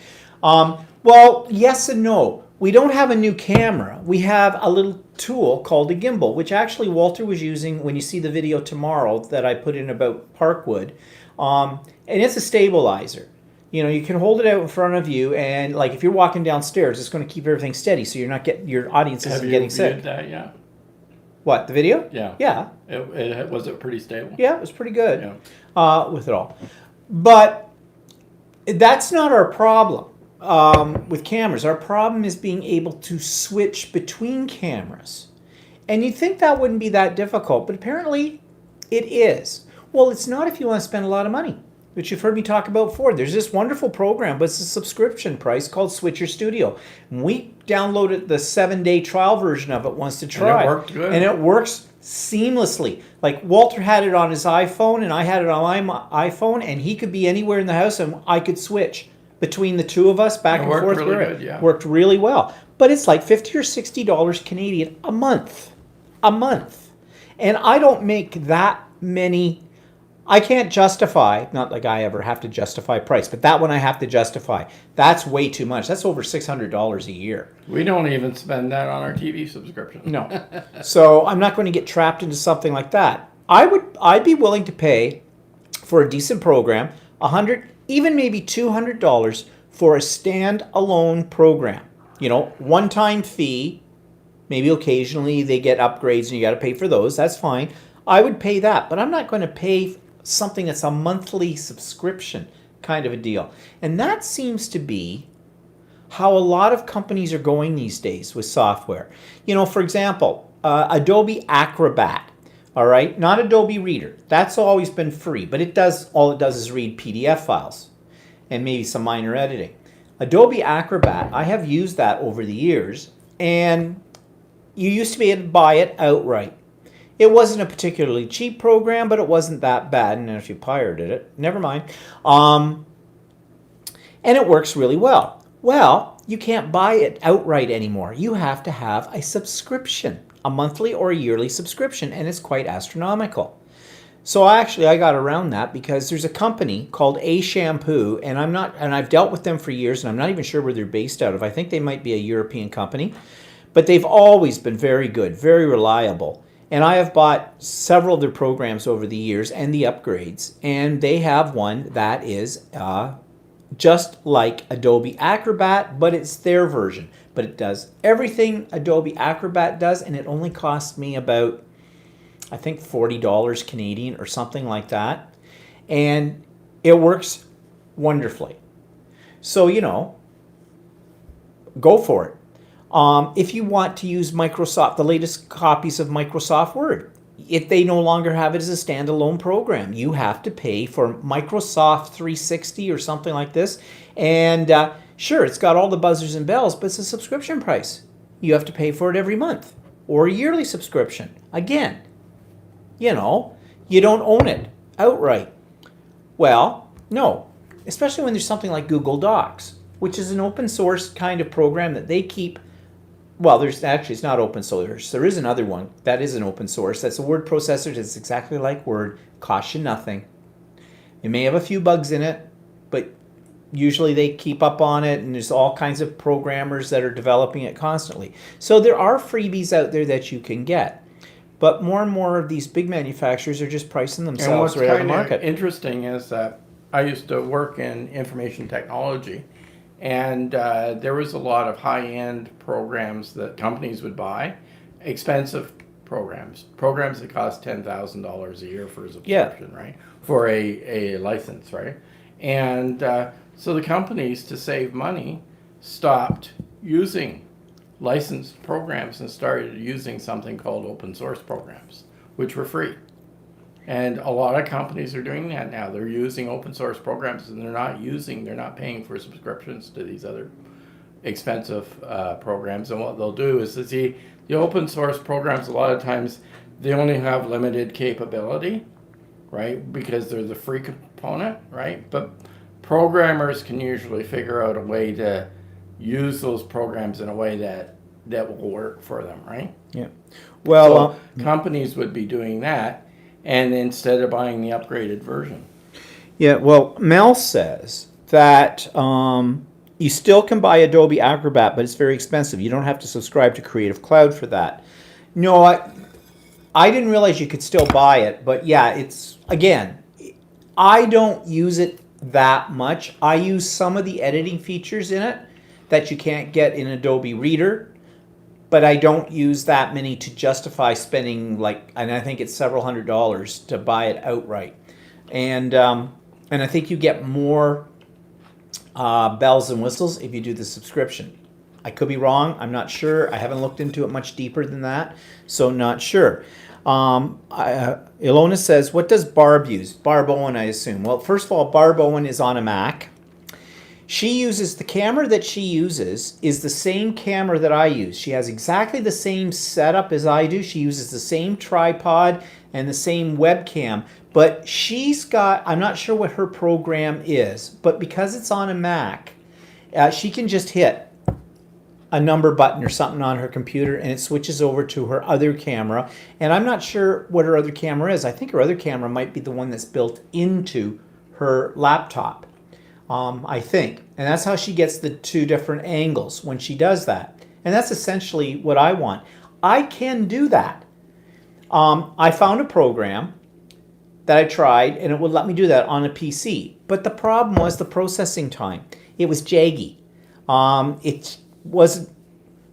Well, yes and no. We don't have a new camera. We have a little tool called a gimbal, which actually Walter was using when you see the video tomorrow that I put in about Parkwood. And it's a stabilizer. You know, you can hold it out in front of you, and like if you're walking downstairs, it's going to keep everything steady, so you're not your audience isn't getting sick. Have you viewed that yet? What, the video? Yeah. Yeah. Was it pretty stable? Yeah, it was pretty good. Yeah. With it all. But that's not our problem with cameras. Our problem is being able to switch between cameras. And you'd think that wouldn't be that difficult, but apparently it is. Well, it's not if you want to spend a lot of money, which you've heard me talk about before. There's this wonderful program, but it's a subscription price called Switcher Studio. And we downloaded the 7-day trial version of it once to try. And it worked good. And it works seamlessly. Like Walter had it on his iPhone and I had it on my iPhone, and he could be anywhere in the house and I could switch between the two of us back and forth. Really good, yeah. Worked really well. But it's like $50 or $60 Canadian a month. A month. And I don't make that many. I can't justify, not like I ever have to justify price, but that one I have to justify. That's way too much. That's over $600 a year. We don't even spend that on our TV subscription. No. So I'm not going to get trapped into something like that. I'd be willing to pay for a decent program, $100, even maybe $200 for a standalone program. You know, one-time fee. Maybe occasionally they get upgrades and you got to pay for those. That's fine. I would pay that, but I'm not going to pay something that's a monthly subscription kind of a deal. And that seems to be how a lot of companies are going these days with software. You know, for example, Adobe Acrobat, all right? Not Adobe Reader. That's always been free, but all it does is read PDF files and maybe some minor editing. Adobe Acrobat, I have used that over the years, and you used to be able to buy it outright. It wasn't a particularly cheap program, but it wasn't that bad. And if you pirated it, never mind. And it works really well. Well, you can't buy it outright anymore. You have to have a subscription, a monthly or a yearly subscription, and it's quite astronomical. So I got around that because there's a company called A Shampoo, and I've dealt with them for years, and I'm not even sure where they're based out of. I think they might be a European company, but they've always been very good, very reliable. And I have bought several of their programs over the years and the upgrades. And they have one that is just like Adobe Acrobat, but it's their version. But it does everything Adobe Acrobat does, and it only cost me about, I think, $40 Canadian or something like that. And it works wonderfully. So, you know, go for it. If you want to use Microsoft, the latest copies of Microsoft Word, if they no longer have it as a standalone program, you have to pay for Microsoft 360 or something like this. And sure, it's got all the buzzers and bells, but it's a subscription price. You have to pay for it every month, or a yearly subscription. Again, you know, you don't own it outright. Well, no, especially when there's something like Google Docs, which is an open source kind of program that they keep. Well, it's not open source. There is another one that is an open source. That's a word processor that's exactly like Word, costs you nothing. It may have a few bugs in it, but usually they keep up on it, and there's all kinds of programmers that are developing it constantly. So there are freebies out there that you can get. But more and more of these big manufacturers are just pricing themselves right out of the market. What's kind of interesting is that I used to work in information technology, and there was a lot of high-end programs that companies would buy, expensive programs that cost $10,000 a year for a subscription, right? For a license, right? And so the companies, to save money, stopped using licensed programs and started using something called open source programs, which were free. And a lot of companies are doing that now. They're using open source programs, and they're not paying for subscriptions to these other expensive programs. And what they'll do is the open source programs, a lot of times they only have limited capability, right? Because they're the free component, right? But programmers can usually figure out a way to use those programs in a way that will work for them, right? Yeah. Well, so companies would be doing that, and instead of buying the upgraded version. yeah. Well, Mel says that you still can buy Adobe Acrobat, but it's very expensive. You don't have to subscribe to Creative Cloud for that. No, I didn't realize you could still buy it, but yeah, it's, again, I don't use it that much. I use some of the editing features in it that you can't get in Adobe Reader, but I don't use that many to justify spending and I think it's several $100s to buy it outright. And I think you get more bells and whistles if you do the subscription. I could be wrong. I'm not sure. I haven't looked into it much deeper than that, so not sure. Ilona says, what does Barb use? Barb Owen, I assume. Well, first of all, Barb Owen is on a Mac. She uses, the camera that she uses is the same camera that I use. She has exactly the same setup as I do. She uses the same tripod and the same webcam, but she's got, I'm not sure what her program is, but because it's on a Mac, she can just hit a number button or something on her computer and it switches over to her other camera. And I'm not sure what her other camera is. I think her other camera might be the one that's built into her laptop. I think. And that's how she gets the two different angles when she does that. And that's essentially what I want. I can do that. I found a program that I tried and it would let me do that on a PC. But the problem was the processing time. It was jaggy. It wasn't,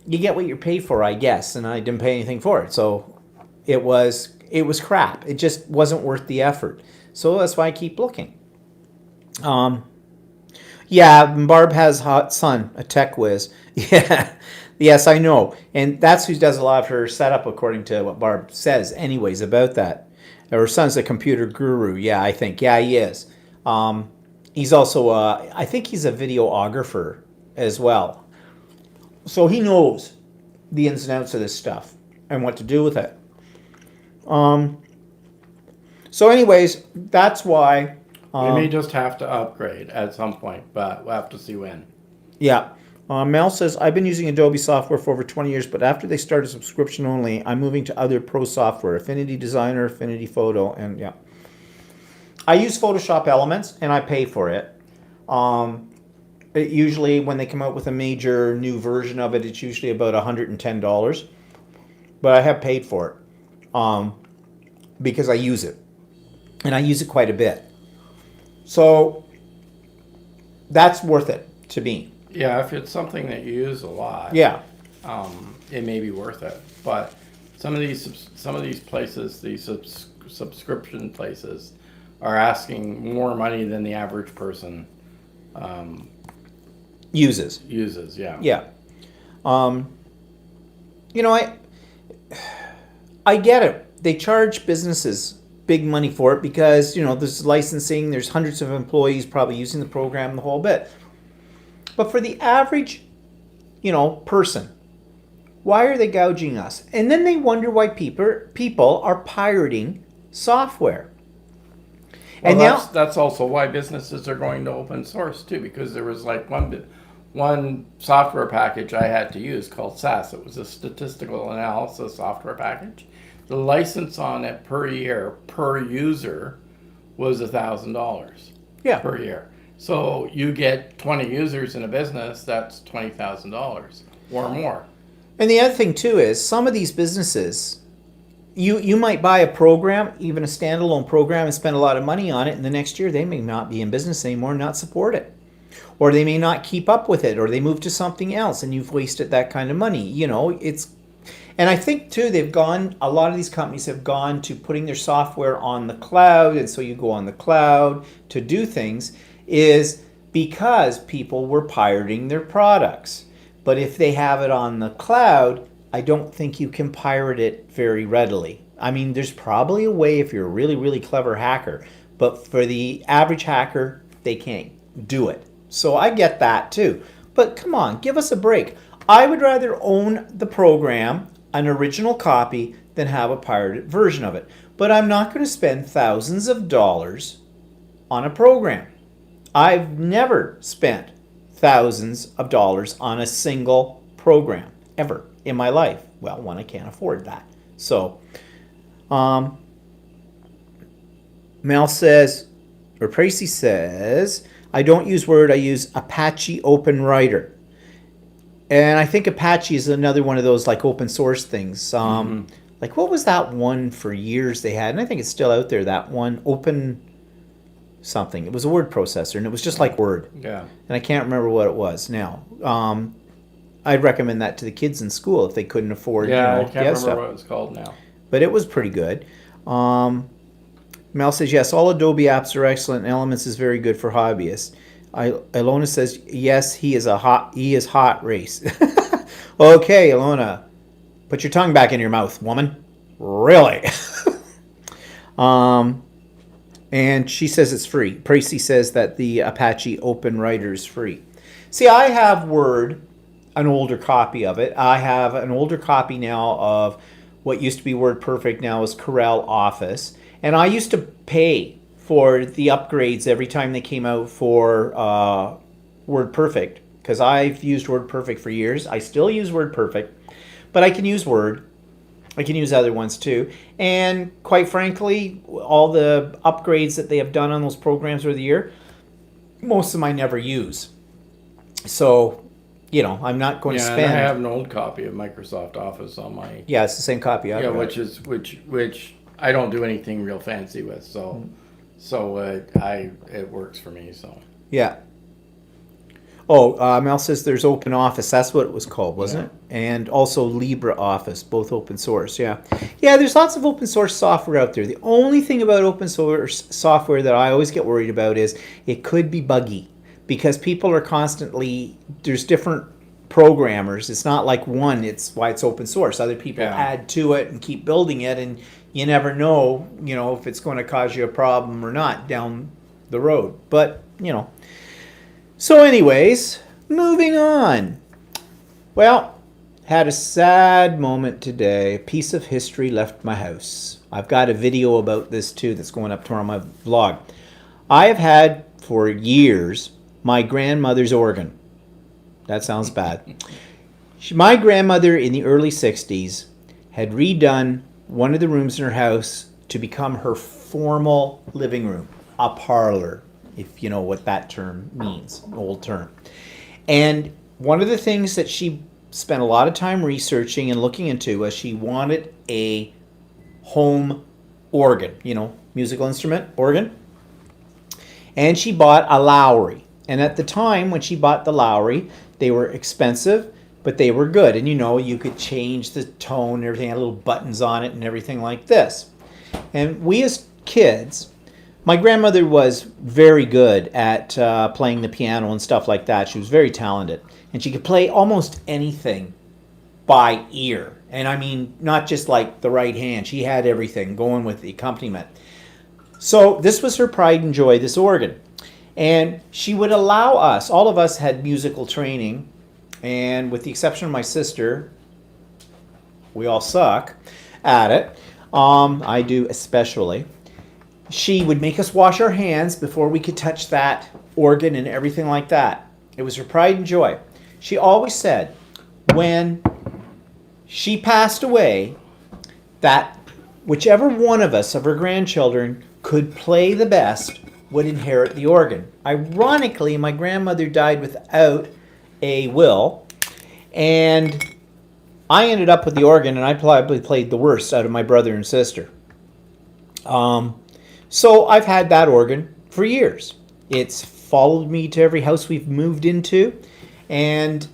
you get what you pay for, I guess, and I didn't pay anything for it. So it was crap. It just wasn't worth the effort. So that's why I keep looking. Yeah, Barb has hot son, a tech whiz. Yeah, yes, I know. And that's who does a lot of her setup, according to what Barb says anyways about that. Her son's a computer guru, yeah, I think. Yeah, he is. He's also, I think he's a videographer as well. So he knows the ins and outs of this stuff and what to do with it. So anyways, that's why... we may just have to upgrade at some point, but we'll have to see when. Yeah. Mel says, I've been using Adobe software for over 20 years, but after they started subscription only, I'm moving to other pro software, Affinity Designer, Affinity Photo, and yeah. I use Photoshop Elements, and I pay for it. Usually, when they come out with a major new version of it, it's usually about $110. But I have paid for it because I use it. And I use it quite a bit. So that's worth it to me. Yeah, if it's something that you use a lot, yeah, it may be worth it. But some of these places, these subscription places, are asking more money than the average person uses. Yeah. Yeah. I get it. They charge businesses big money for it because, there's licensing, there's hundreds of employees probably using the program, the whole bit. But for the average, person, why are they gouging us? And then they wonder why people are pirating software. Well, and that's also why businesses are going to open source too, because there was one software package I had to use called SAS. It was a statistical analysis software package. The license on it per year, per user, was $1,000 per year. So you get 20 users in a business, that's $20,000 or more. And the other thing too is some of these businesses, you might buy a program, even a standalone program, and spend a lot of money on it, and the next year they may not be in business anymore and not support it. Or they may not keep up with it, or they move to something else and you've wasted that kind of money. And I think too, a lot of these companies have gone to putting their software on the cloud, and so you go on the cloud to do things, is because people were pirating their products. But if they have it on the cloud, I don't think you can pirate it very readily. I mean, there's probably a way if you're a really, really clever hacker, but for the average hacker, they can't do it. So I get that too. But come on, give us a break. I would rather own the program, an original copy, than have a pirated version of it. But I'm not going to spend thousands of dollars on a program. I've never spent thousands of dollars on a single program ever in my life. Well, one, I can't afford that. So, Mel says, or Tracy says, I don't use Word, I use Apache Open Writer. And I think Apache is another one of those like open source things. Like what was that one for years they had? And I think it's still out there, that one, Open something. It was a word processor and it was just like Word. Yeah. And I can't remember what it was now. I'd recommend that to the kids in school if they couldn't afford, Yeah, I the can't other remember stuff. what it's called now. But it was pretty good. Mel says, yes, all Adobe apps are excellent. Elements is very good for hobbyists. Ilona says, yes, he is hot race. Okay, Ilona, put your tongue back in your mouth, woman. Really? And she says it's free. Tracy says that the Apache Open Writer is free. See, I have Word, an older copy of it. I have an older copy now of what used to be WordPerfect, now is Corel Office. And I used to pay for the upgrades every time they came out for WordPerfect, because I've used WordPerfect for years. I still use WordPerfect, but I can use Word. I can use other ones too. And quite frankly, all the upgrades that they have done on those programs over the year, most of them I never use. So, I'm not going to Yeah, spend. and I have an old copy of Microsoft Office on my. Yeah, it's the same copy I've got. which I don't do anything real fancy with, so it works for me. So Yeah. Oh, Mel says there's Open Office. That's what it was called, wasn't it? And also LibreOffice, both open source. Yeah. Yeah, there's lots of open source software out there. The only thing about open source software that I always get worried about is it could be buggy because people are constantly, there's different programmers. It's not like one, it's why it's open source. Other people add to it and keep building it, and you never know, if it's going to cause you a problem or not down the road. But, So anyways, moving on. Well, had a sad moment today. A piece of history left my house. I've got a video about this too that's going up tomorrow on my vlog. I have had for years my grandmother's organ. That sounds bad. My grandmother in the early 60s had redone one of the rooms in her house to become her formal living room, a parlor, if you know what that term means, an old term. And one of the things that she spent a lot of time researching and looking into was she wanted a home organ, musical instrument, organ. And she bought a Lowry. And at the time when she bought the Lowry, they were expensive, but they were good. And you could change the tone and everything, had little buttons on it and everything like this. And we as kids, my grandmother was very good at playing the piano and stuff like that. She was very talented. And she could play almost anything by ear. And I mean, not just like the right hand. She had everything going with the accompaniment. So this was her pride and joy, this organ. And she would allow us, all of us had musical training, and with the exception of my sister, we all suck at it. I do especially. She would make us wash our hands before we could touch that organ and everything like that. It was her pride and joy. She always said when she passed away that whichever one of us, of her grandchildren, could play the best would inherit the organ. Ironically, my grandmother died without a will, and I ended up with the organ, and I probably played the worst out of my brother and sister. So I've had that organ for years. It's followed me to every house we've moved into, and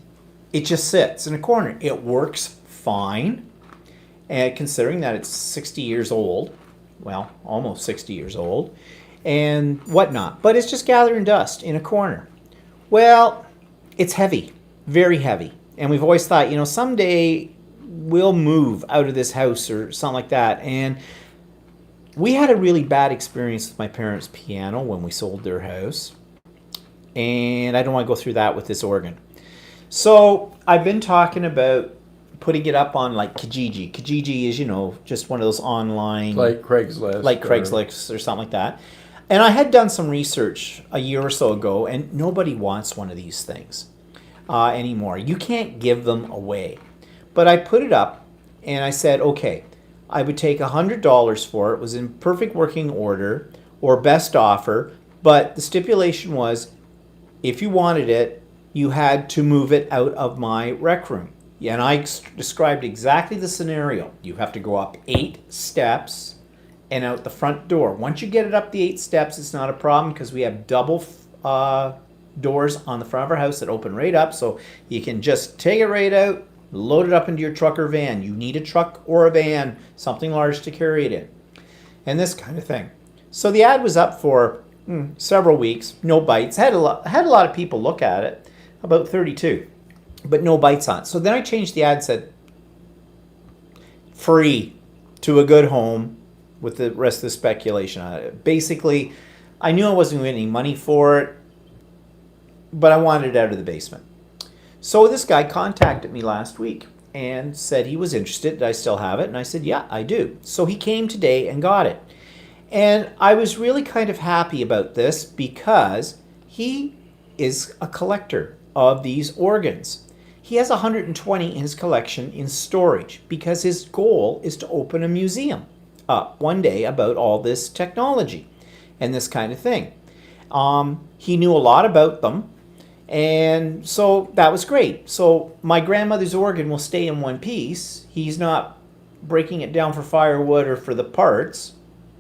it just sits in a corner. It works fine, and considering that it's 60 years old, well, almost 60 years old, and whatnot. But it's just gathering dust in a corner. Well, it's heavy, very heavy. And we've always thought, someday we'll move out of this house or something like that. And we had a really bad experience with my parents' piano when we sold their house. And I don't want to go through that with this organ. So I've been talking about putting it up on like Kijiji. Kijiji is, just one of those online... Like Craigslist. Like Craigslist or something like that. And I had done some research a year or so ago, and nobody wants one of these things anymore. You can't give them away. But I put it up, and I said, okay, I would take $100 for it. It was in perfect working order, or best offer, but the stipulation was, if you wanted it, you had to move it out of my rec room. And I described exactly the scenario. You have to go up 8 steps and out the front door. Once you get it up the 8 steps, it's not a problem because we have double doors on the front of our house that open right up, so you can just take it right out, load it up into your truck or van. You need a truck or a van, something large to carry it in, and this kind of thing. So the ad was up for several weeks, no bites. Had a lot of people look at it, about 32, but no bites on it. So then I changed the ad, said free to a good home, with the rest of the speculation on it. Basically, I knew I wasn't getting any money for it, but I wanted it out of the basement. So this guy contacted me last week and said he was interested. Did I still have it? And I said, yeah, I do. So he came today and got it. And I was really kind of happy about this because he is a collector of these organs. He has 120 in his collection in storage because his goal is to open a museum up one day about all this technology and this kind of thing. He knew a lot about them, and so that was great. So my grandmother's organ will stay in one piece. He's not breaking it down for firewood or for the parts,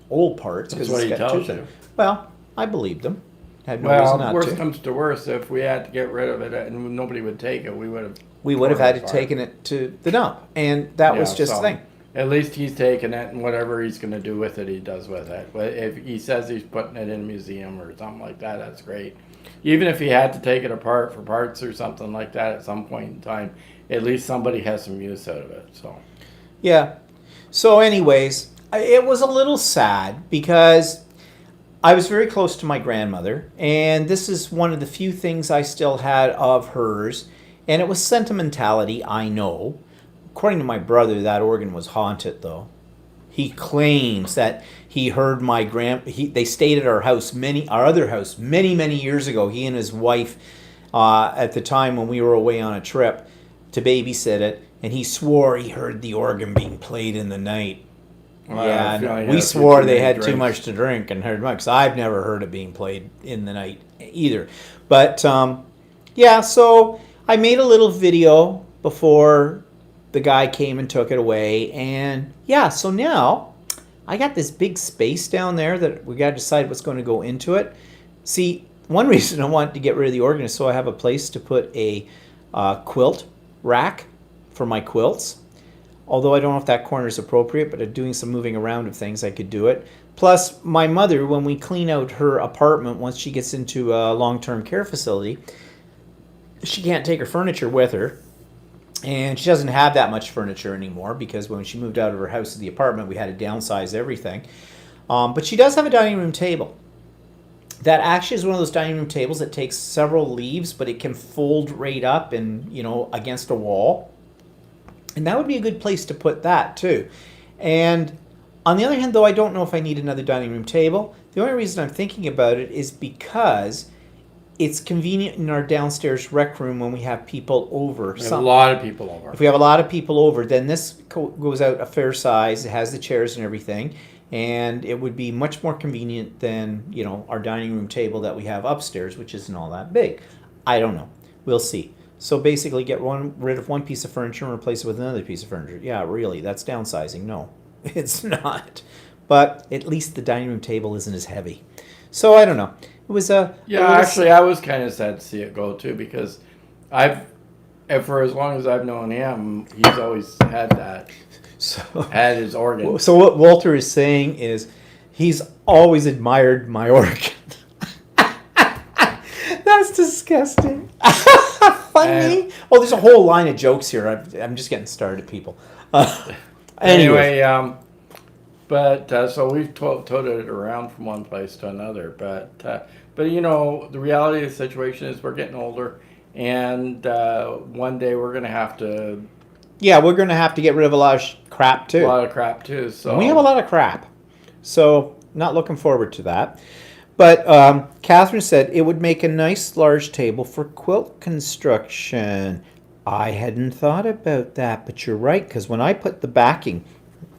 old parts. That's what he tells you. Well, I believed him. Had no reason not worst to. comes to worst, if we had to get rid of it and nobody would take it, we would have had to taken it to the dump, and that was just the thing. At least he's taking it, and whatever he's going to do with it, he does with it. But if he says he's putting it in a museum or something like that, that's great. Even if he had to take it apart for parts or something like that at some point in time, at least somebody has some use out of it. So yeah. So anyways, it was a little sad because I was very close to my grandmother, and this is one of the few things I still had of hers, and it was sentimentality, I know. According to my brother, that organ was haunted, though. He claims that he heard my they stayed at our house, our other house, many years ago. He and his wife, at the time when we were away on a trip to babysit it, and he swore he heard the organ being played in the night. Yeah, we swore they had too much to drink and heard much. 'Cause I've never heard it being played in the night either. But yeah, so I made a little video before the guy came and took it away, and yeah, so now I got this big space down there that we got to decide what's going to go into it. See, one reason I wanted to get rid of the organ is so I have a place to put a quilt rack for my quilts. Although I don't know if that corner is appropriate, but doing some moving around of things, I could do it. Plus, my mother, when we clean out her apartment, once she gets into a long-term care facility, she can't take her furniture with her. And she doesn't have that much furniture anymore because when she moved out of her house to the apartment, we had to downsize everything. But she does have a dining room table. That actually is one of those dining room tables that takes several leaves, but it can fold right up and, against a wall. And that would be a good place to put that too. And on the other hand, though, I don't know if I need another dining room table. The only reason I'm thinking about it is because it's convenient in our downstairs rec room when we have people over. We have a lot of people over. If we have a lot of people over, then this goes out a fair size. It has the chairs and everything. And it would be much more convenient than, our dining room table that we have upstairs, which isn't all that big. I don't know. We'll see. So basically get rid of one piece of furniture and replace it with another piece of furniture. Yeah, really, that's downsizing. No, it's not. But at least the dining room table isn't as heavy. So I don't know. It was actually, I was kind of sad to see it go too because for as long as I've known him, he's always had that. Had his organ. So what Walter is saying is he's always admired my organ. That's disgusting. funny. Oh, there's a whole line of jokes here. I'm just getting started, people. Anyway, so we've toted it around from one place to another. But you know, the reality of the situation is we're getting older, and one day we're going to have to. Yeah, we're going to have to get rid of a lot of crap too. A lot of crap too. So we have a lot of crap. So not looking forward to that. But Catherine said it would make a nice large table for quilt construction. I hadn't thought about that, but you're right, because when I put the backing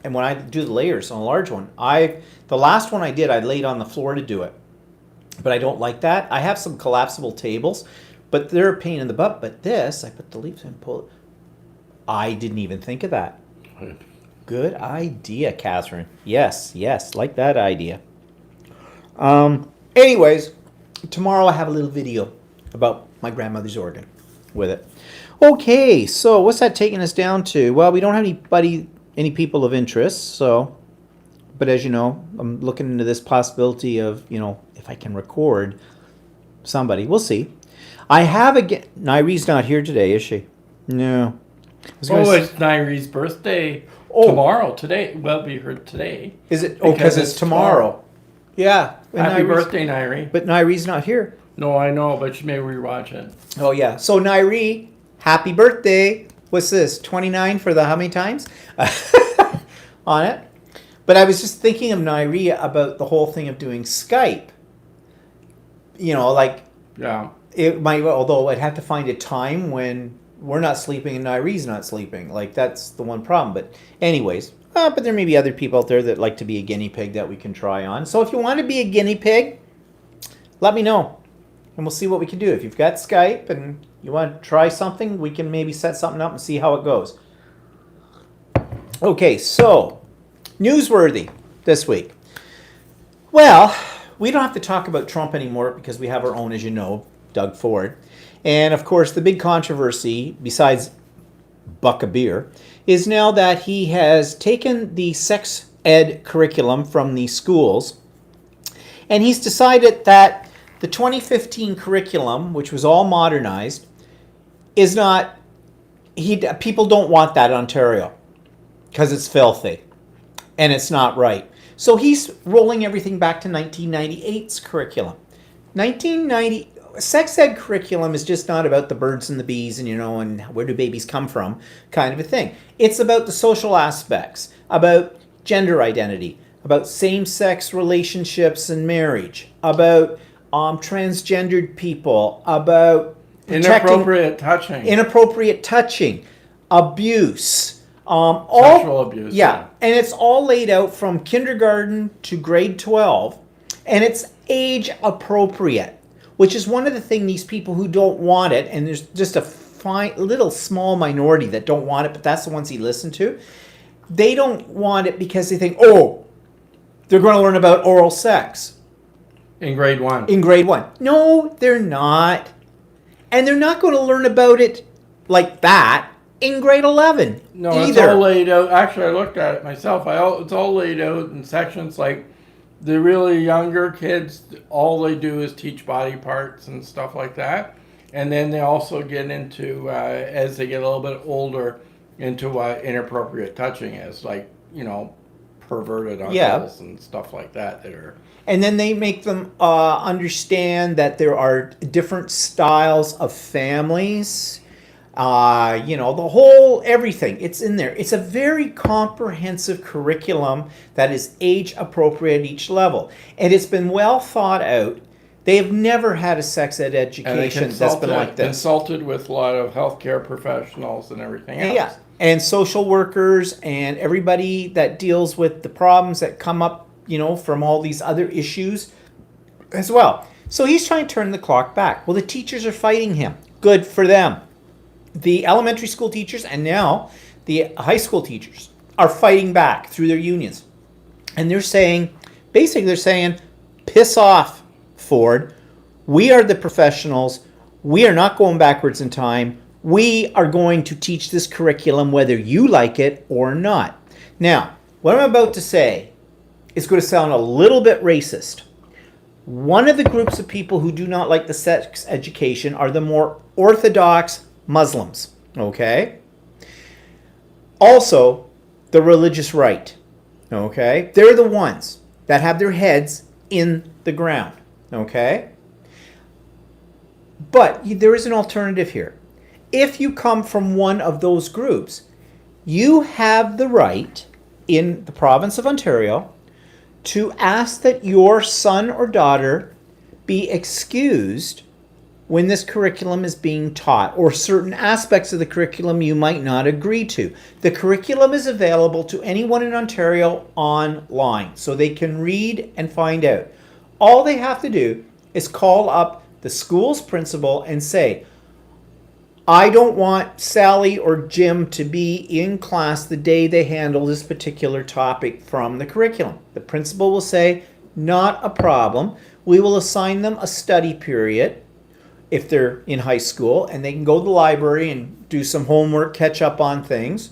and when I do the layers on a large one, the last one I did, I laid on the floor to do it. But I don't like that. I have some collapsible tables, but they're a pain in the butt. But this, I put the leaves and pull it. I didn't even think of that. Good idea, Catherine. Yes, like that idea. Anyways, tomorrow I have a little video about my grandmother's organ with it. Okay, so what's that taking us down to? Well, we don't have any people of interest, so, but as you know, I'm looking into this possibility of, you know, if I can record somebody. We'll see. I have again, Nyrie's not here today, is she? No. It's Nyrie's birthday tomorrow, today. Well, we heard today. Is it? Oh, because it's tomorrow. Yeah. Happy birthday, Nyrie. But Nyrie's not here. No, I know, but she may rewatch it. Oh, yeah. So, Nyrie, happy birthday. What's this? 29 for the how many times? On it. But I was just thinking of Nyrie about the whole thing of doing Skype. You know, like... Yeah. It might, although I'd have to find a time when we're not sleeping and Nyrie's not sleeping. Like, that's the one problem. But anyways, but there may be other people out there that like to be a guinea pig that we can try on. So if you want to be a guinea pig, let me know. And we'll see what we can do. If you've got Skype and you want to try something, we can maybe set something up and see how it goes. Okay, so, newsworthy this week. Well, we don't have to talk about Trump anymore because we have our own, as you know, Doug Ford. And of course, the big controversy, besides buck a beer, is now that he has taken the sex ed curriculum from the schools, and he's decided that the 2015 curriculum, which was all modernized, is not, people don't want that in Ontario because it's filthy and it's not right. So he's rolling everything back to 1998's curriculum. 1990 sex ed curriculum is just not about the birds and the bees and, you know, and where do babies come from kind of a thing. It's about the social aspects, about gender identity, about same-sex relationships and marriage, about transgendered people, about inappropriate touching, abuse, sexual abuse. Yeah, and it's all laid out from kindergarten to grade 12, and it's age appropriate. Which is one of the things these people who don't want it, and there's just a little small minority that don't want it, but that's the ones he listened to. They don't want it because they think, oh, they're going to learn about oral sex. In grade 1. In grade 1. No, they're not. And they're not going to learn about it like that in grade 11 No, either. It's all laid out. Actually, I looked at it myself. It's all laid out in sections like the really younger kids, all they do is teach body parts and stuff like that. And then they also get into, as they get a little bit older, into what inappropriate touching is. Like, you know, perverted uncles and stuff like that are... And then they make them understand that there are different styles of families. You know, the whole everything. It's in there. It's a very comprehensive curriculum that is age appropriate at each level. And it's been well thought out. They have never had a sex ed education that's been like this. Consulted with a lot of healthcare professionals and everything else. Yeah. And social workers and everybody that deals with the problems that come up, you know, from all these other issues as well. So he's trying to turn the clock back. Well, the teachers are fighting him. Good for them. The elementary school teachers and now the high school teachers are fighting back through their unions. And they're saying, basically they're saying, piss off, Ford. We are the professionals. We are not going backwards in time. We are going to teach this curriculum whether you like it or not. Now, what I'm about to say is going to sound a little bit racist. One of the groups of people who do not like the sex education are the more orthodox Muslims, okay? Also, the religious right, okay? They're the ones that have their heads in the ground, okay? But there is an alternative here. If you come from one of those groups, you have the right in the province of Ontario to ask that your son or daughter be excused when this curriculum is being taught, or certain aspects of the curriculum you might not agree to. The curriculum is available to anyone in Ontario online, so they can read and find out. All they have to do is call up the school's principal and say, I don't want Sally or Jim to be in class the day they handle this particular topic from the curriculum. The principal will say, not a problem. We will assign them a study period if they're in high school, and they can go to the library and do some homework, catch up on things.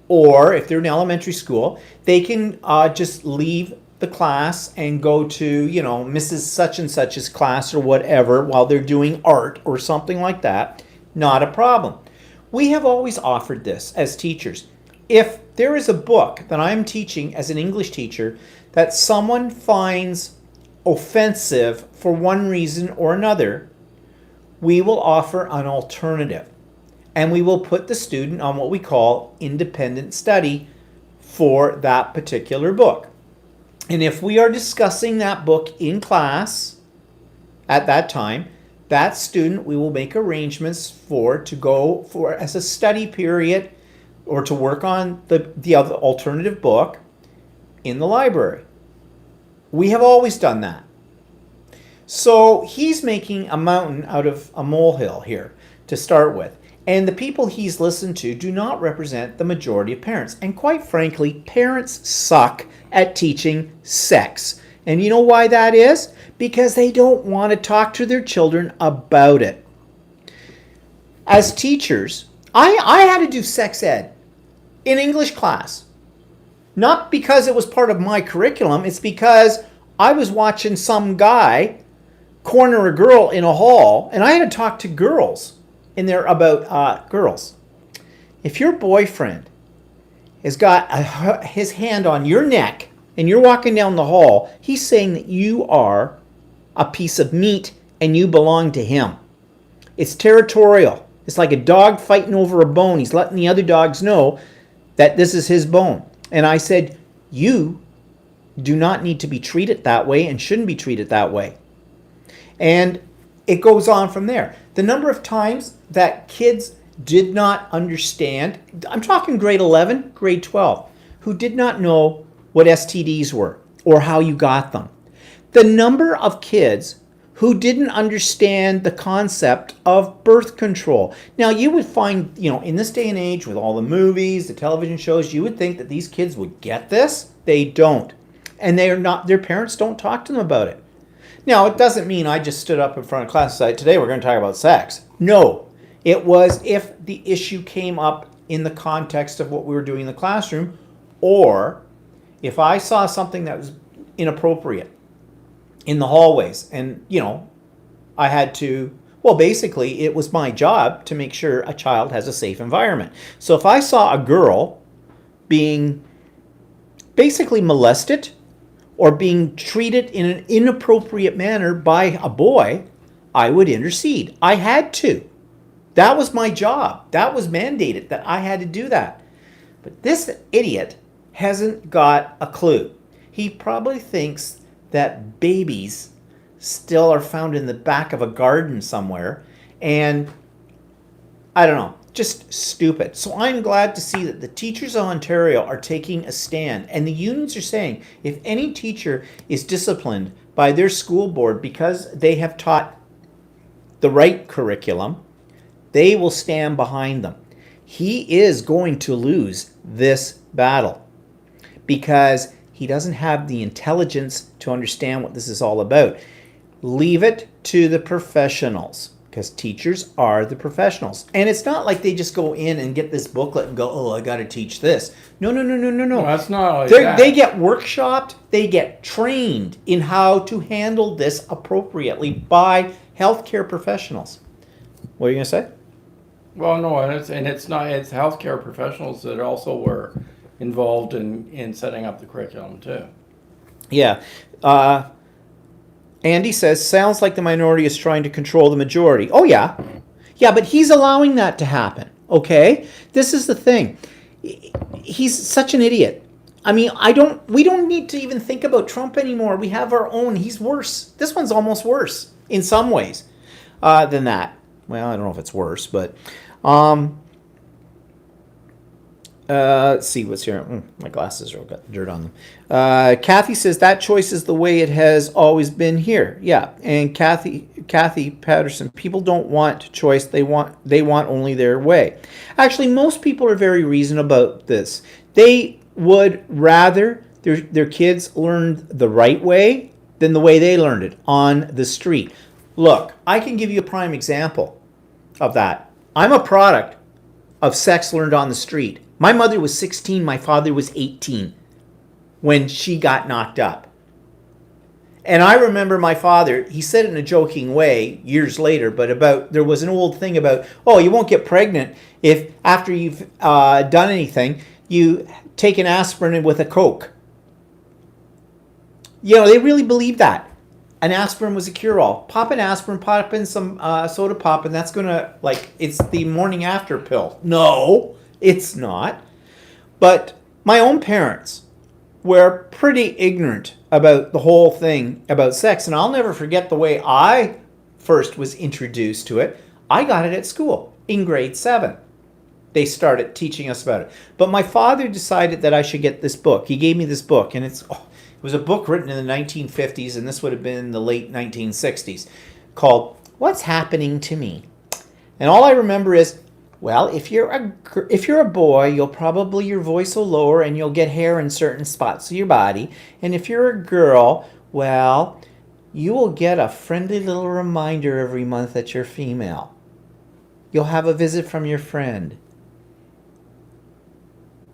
Or if they're in elementary school, they can just leave the class and go to, Mrs. Such and Such's class or whatever while they're doing art or something like that. Not a problem. We have always offered this as teachers. If there is a book that I'm teaching as an English teacher that someone finds offensive for one reason or another, we will offer an alternative. And we will put the student on what we call independent study for that particular book. And if we are discussing that book in class at that time, that student we will make arrangements to go for as a study period or to work on the other alternative book in the library. We have always done that. So he's making a mountain out of a molehill here to start with. And the people he's listened to do not represent the majority of parents. And quite frankly, parents suck at teaching sex. And you know why that is? Because they don't want to talk to their children about it. As teachers, I had to do sex ed in English class. Not because it was part of my curriculum, it's because I was watching some guy corner a girl in a hall, and I had to talk to girls in there about girls. If your boyfriend has got his hand on your neck and you're walking down the hall, he's saying that you are a piece of meat and you belong to him. It's territorial. It's like a dog fighting over a bone. He's letting the other dogs know that this is his bone. And I said, you do not need to be treated that way and shouldn't be treated that way. And it goes on from there. The number of times that kids did not understand, I'm talking grade 11, grade 12, who did not know what STDs were or how you got them. The number of kids who didn't understand the concept of birth control. Now you would find, in this day and age with all the movies, the television shows, you would think that these kids would get this. They don't. And their parents don't talk to them about it. Now, it doesn't mean I just stood up in front of class and said, today we're going to talk about sex. No, it was if the issue came up in the context of what we were doing in the classroom, or if I saw something that was inappropriate in the hallways and, I had to, basically it was my job to make sure a child has a safe environment. So if I saw a girl being basically molested or being treated in an inappropriate manner by a boy, I would intercede. I had to. That was my job. That was mandated that I had to do that. But this idiot hasn't got a clue. He probably thinks that babies still are found in the back of a garden somewhere. And I don't know. Just stupid. So I'm glad to see that the teachers of Ontario are taking a stand. And the unions are saying if any teacher is disciplined by their school board because they have taught the right curriculum, they will stand behind them. He is going to lose this battle because he doesn't have the intelligence to understand what this is all about. Leave it to the professionals. Because teachers are the professionals. And it's not like they just go in and get this booklet and go, oh, I got to teach this. No. No, that's not like that. They get workshopped. They get trained in how to handle this appropriately by healthcare professionals. What are you going to say? Well, no, and it's not. It's healthcare professionals that also were involved in setting up the curriculum too. Yeah. Andy says, sounds like the minority is trying to control the majority. Oh, yeah. Yeah, but he's allowing that to happen, okay? This is the thing. He's such an idiot. I mean, we don't need to even think about Trump anymore. We have our own. He's worse. This one's almost worse in some ways than that. Well, I don't know if it's worse, but let's see what's here. My glasses are got dirt on them. Kathy says that choice is the way it has always been here. Yeah, and Kathy Patterson, people don't want choice. They want only their way. Actually, most people are very reasonable about this. They would rather their kids learn the right way than the way they learned it on the street. Look, I can give you a prime example of that. I'm a product of sex learned on the street. My mother was 16, my father was 18 when she got knocked up. And I remember my father, he said it in a joking way years later, but there was an old thing about, oh, you won't get pregnant if after you've done anything, you take an aspirin with a Coke. You know, they really believed that. An aspirin was a cure-all. Pop an aspirin, pop in some soda pop, and that's going to, it's the morning after pill. No, it's not. But my own parents were pretty ignorant about the whole thing about sex, and I'll never forget the way I first was introduced to it. I got it at school in grade 7. They started teaching us about it. But my father decided that I should get this book. He gave me this book, and it was a book written in the 1950s, and this would have been the late 1960s, called What's Happening to Me? And all I remember is, well, if you're a boy, your voice will lower and you'll get hair in certain spots of your body. And if you're a girl, well, you will get a friendly little reminder every month that you're female. You'll have a visit from your friend.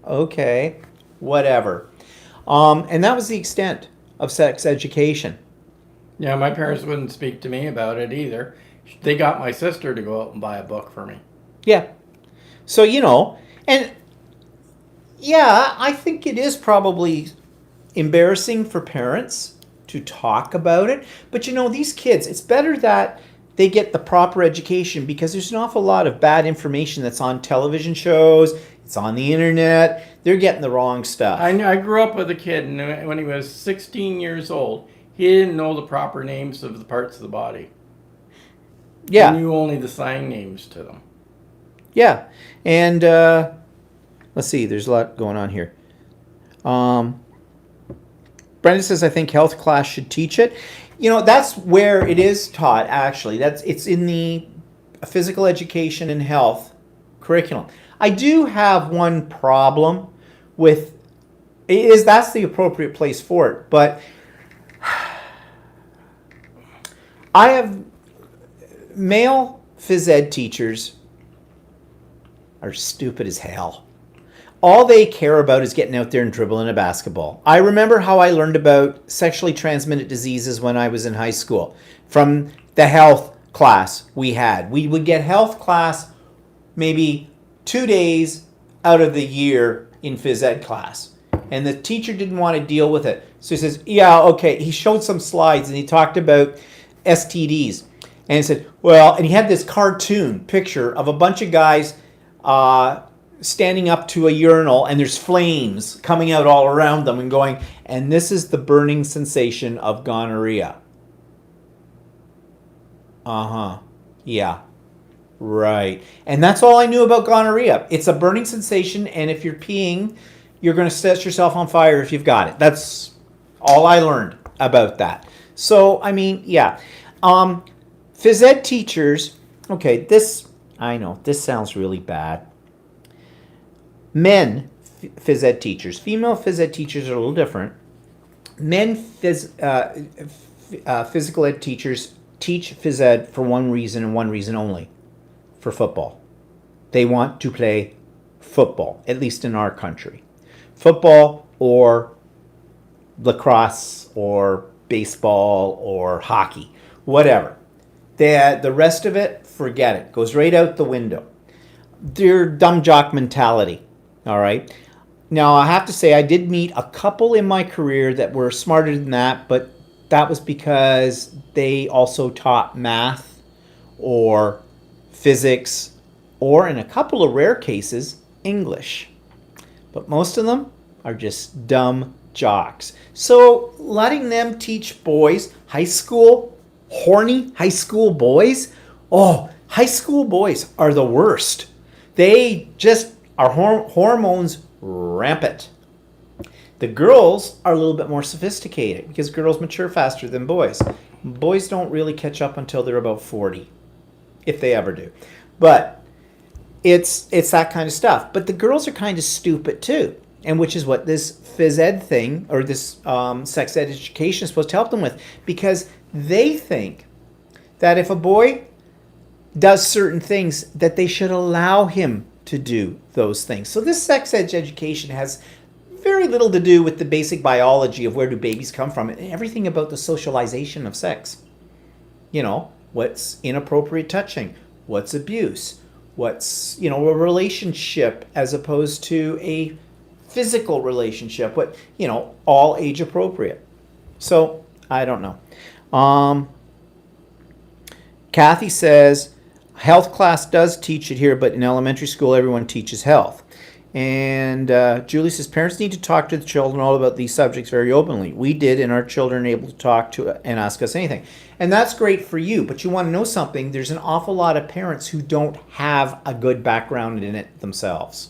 Okay, whatever. And that was the extent of sex education. Yeah, my parents wouldn't speak to me about it either. They got my sister to go out and buy a book for me. Yeah. So, and yeah, I think it is probably embarrassing for parents to talk about it. But, these kids, it's better that they get the proper education because there's an awful lot of bad information that's on television shows. It's on the internet. They're getting the wrong stuff. I grew up with a kid, and when he was 16 years old, he didn't know the proper names of the parts of the body. Yeah. He knew only the slang names to them. Yeah. And let's see, there's a lot going on here. Brenda says, I think health class should teach it. That's where it is taught, actually. It's in the physical education and health curriculum. I do have one problem with that's the appropriate place for it, but I have male phys ed teachers are stupid as hell. All they care about is getting out there and dribbling a basketball. I remember how I learned about sexually transmitted diseases when I was in high school from the health class we had. We would get health class maybe 2 days out of the year in phys ed class. And the teacher didn't want to deal with it. So he says, yeah, okay. He showed some slides and he talked about STDs. And he said, well, and he had this cartoon picture of a bunch of guys standing up to a urinal and there's flames coming out all around them and going, and this is the burning sensation of gonorrhea. Yeah. Right. And that's all I knew about gonorrhea. It's a burning sensation, and if you're peeing, you're going to set yourself on fire if you've got it. That's all I learned about that. So, yeah. Phys ed teachers, okay, I know, this sounds really bad. Men phys ed teachers, female phys ed teachers are a little different. Men physical ed teachers teach phys ed for one reason and one reason only. For football. They want to play football, at least in our country. Football or lacrosse or baseball or hockey, whatever. The rest of it, forget it. Goes right out the window. They're dumb jock mentality. All right. Now, I have to say, I did meet a couple in my career that were smarter than that, but that was because they also taught math or physics or, in a couple of rare cases, English. But most of them are just dumb jocks. So letting them teach boys, horny high school boys, high school boys are the worst. They just are hormones rampant. The girls are a little bit more sophisticated because girls mature faster than boys. Boys don't really catch up until they're about 40, if they ever do. But it's that kind of stuff. But the girls are kind of stupid too, and which is what this phys ed thing or this sex ed education is supposed to help them with, because they think that if a boy does certain things, that they should allow him to do those things. So this sex ed education has very little to do with the basic biology of where do babies come from and everything about the socialization of sex. You know, what's inappropriate touching, what's abuse, what's, a relationship as opposed to a physical relationship, what, all age appropriate. So, I don't know. Kathy says, health class does teach it here, but in elementary school, everyone teaches health. And Julie says, parents need to talk to the children all about these subjects very openly. We did, and our children are able to talk to and ask us anything. And that's great for you, but you want to know something? There's an awful lot of parents who don't have a good background in it themselves.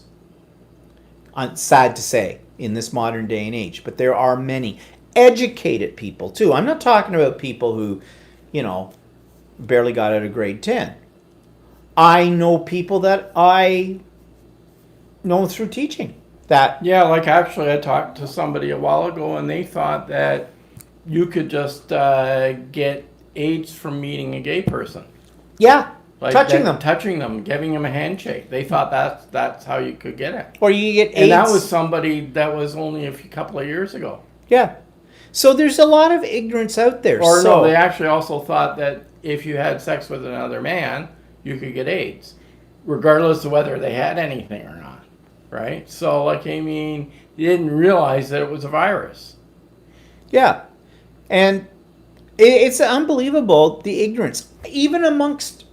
Sad to say, in this modern day and age. But there are many educated people, too. I'm not talking about people who, barely got out of grade 10. I know people that I know through teaching that. Yeah, like actually I talked to somebody a while ago and they thought that you could just get AIDS from meeting a gay person. Yeah, Like touching them, giving them a handshake. They thought that's how you could get it. Or you get AIDS. And that was somebody that was only a couple of years ago. Yeah. So there's a lot of ignorance out there. Or no, they actually also thought that if you had sex with another man, you could get AIDS, regardless of whether they had anything or not, right? So, you didn't realize that it was a virus. Yeah. And it's unbelievable, the ignorance, even amongst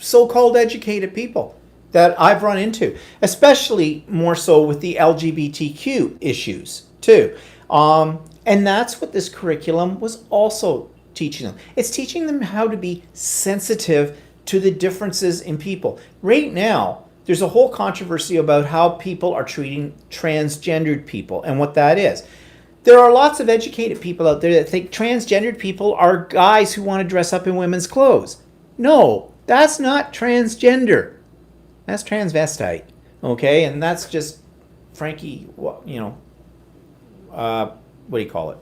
so-called educated people that I've run into, especially more so with the LGBTQ issues, too. And that's what this curriculum was also teaching them. It's teaching them how to be sensitive to the differences in people. Right now, there's a whole controversy about how people are treating transgendered people and what that is. There are lots of educated people out there that think transgendered people are guys who want to dress up in women's clothes. No, that's not transgender. That's transvestite. Okay? And that's just Frankie, what do you call it?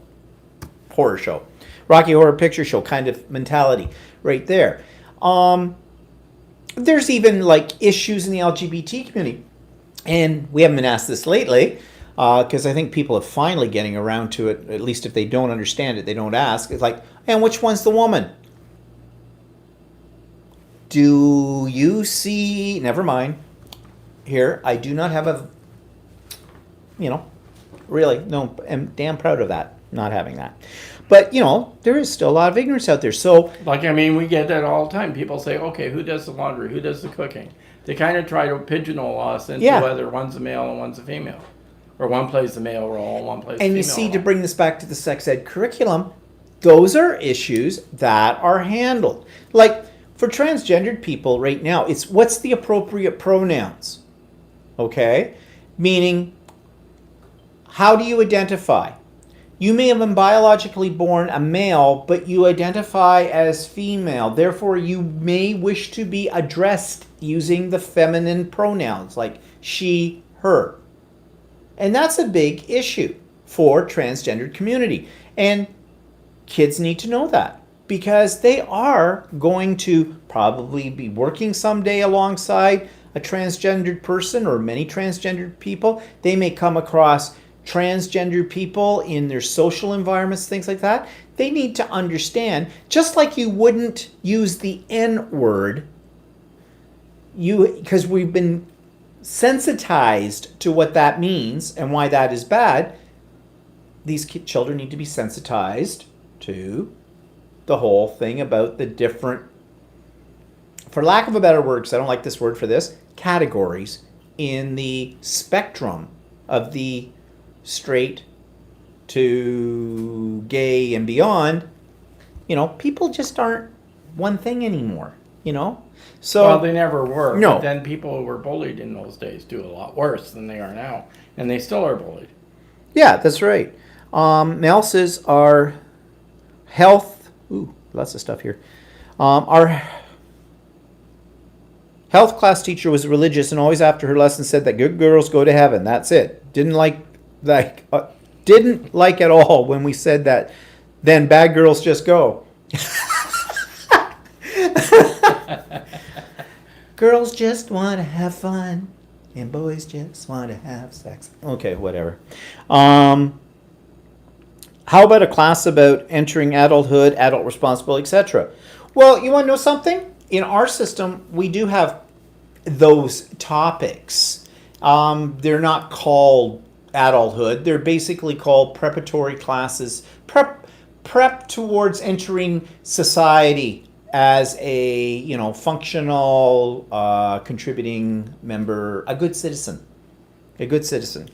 Horror show. Rocky Horror Picture Show kind of mentality right there. There's even issues in the LGBT community. And we haven't been asked this lately because I think people are finally getting around to it. At least if they don't understand it, they don't ask. It's and which one's the woman? Do you see... Never mind. Here, I do not have a... really, no, I'm damn proud of that, not having that. But, there is still a lot of ignorance out there. So, we get that all the time. People say, okay, who does the laundry? Who does the cooking? They kind of try to pigeonhole us into whether one's a male and one's a female. Or one plays the male role and one plays the female role. And you see, to bring this back to the sex ed curriculum, those are issues that are handled. For transgendered people right now, it's what's the appropriate pronouns? Okay? Meaning, how do you identify? You may have been biologically born a male, but you identify as female. Therefore, you may wish to be addressed using the feminine pronouns, like she, her. And that's a big issue for transgendered community. And kids need to know that because they are going to probably be working someday alongside a transgendered person or many transgendered people. They may come across transgender people in their social environments, things like that. They need to understand, just like you wouldn't use the N word because we've been sensitized to what that means and why that is bad, these children need to be sensitized to the whole thing about the different, for lack of a better word, because I don't like this word for this, categories in the spectrum of the straight to gay and beyond. People just aren't one thing anymore, So, well, they never were. No. But then people who were bullied in those days do a lot worse than they are now. And they still are bullied. yeah, that's right. Mel says our health, lots of stuff here. Our health class teacher was religious and always after her lesson said that good girls go to heaven. That's it. Didn't like at all when we said that. Then bad girls just go. Girls just want to have fun, and boys just want to have sex. Okay, whatever. How about a class about entering adulthood, adult responsibility, etc.? Well, you want to know something? In our system, we do have those topics. They're not called adulthood. They're basically called preparatory classes. Prep towards entering society as a functional contributing member, a good citizen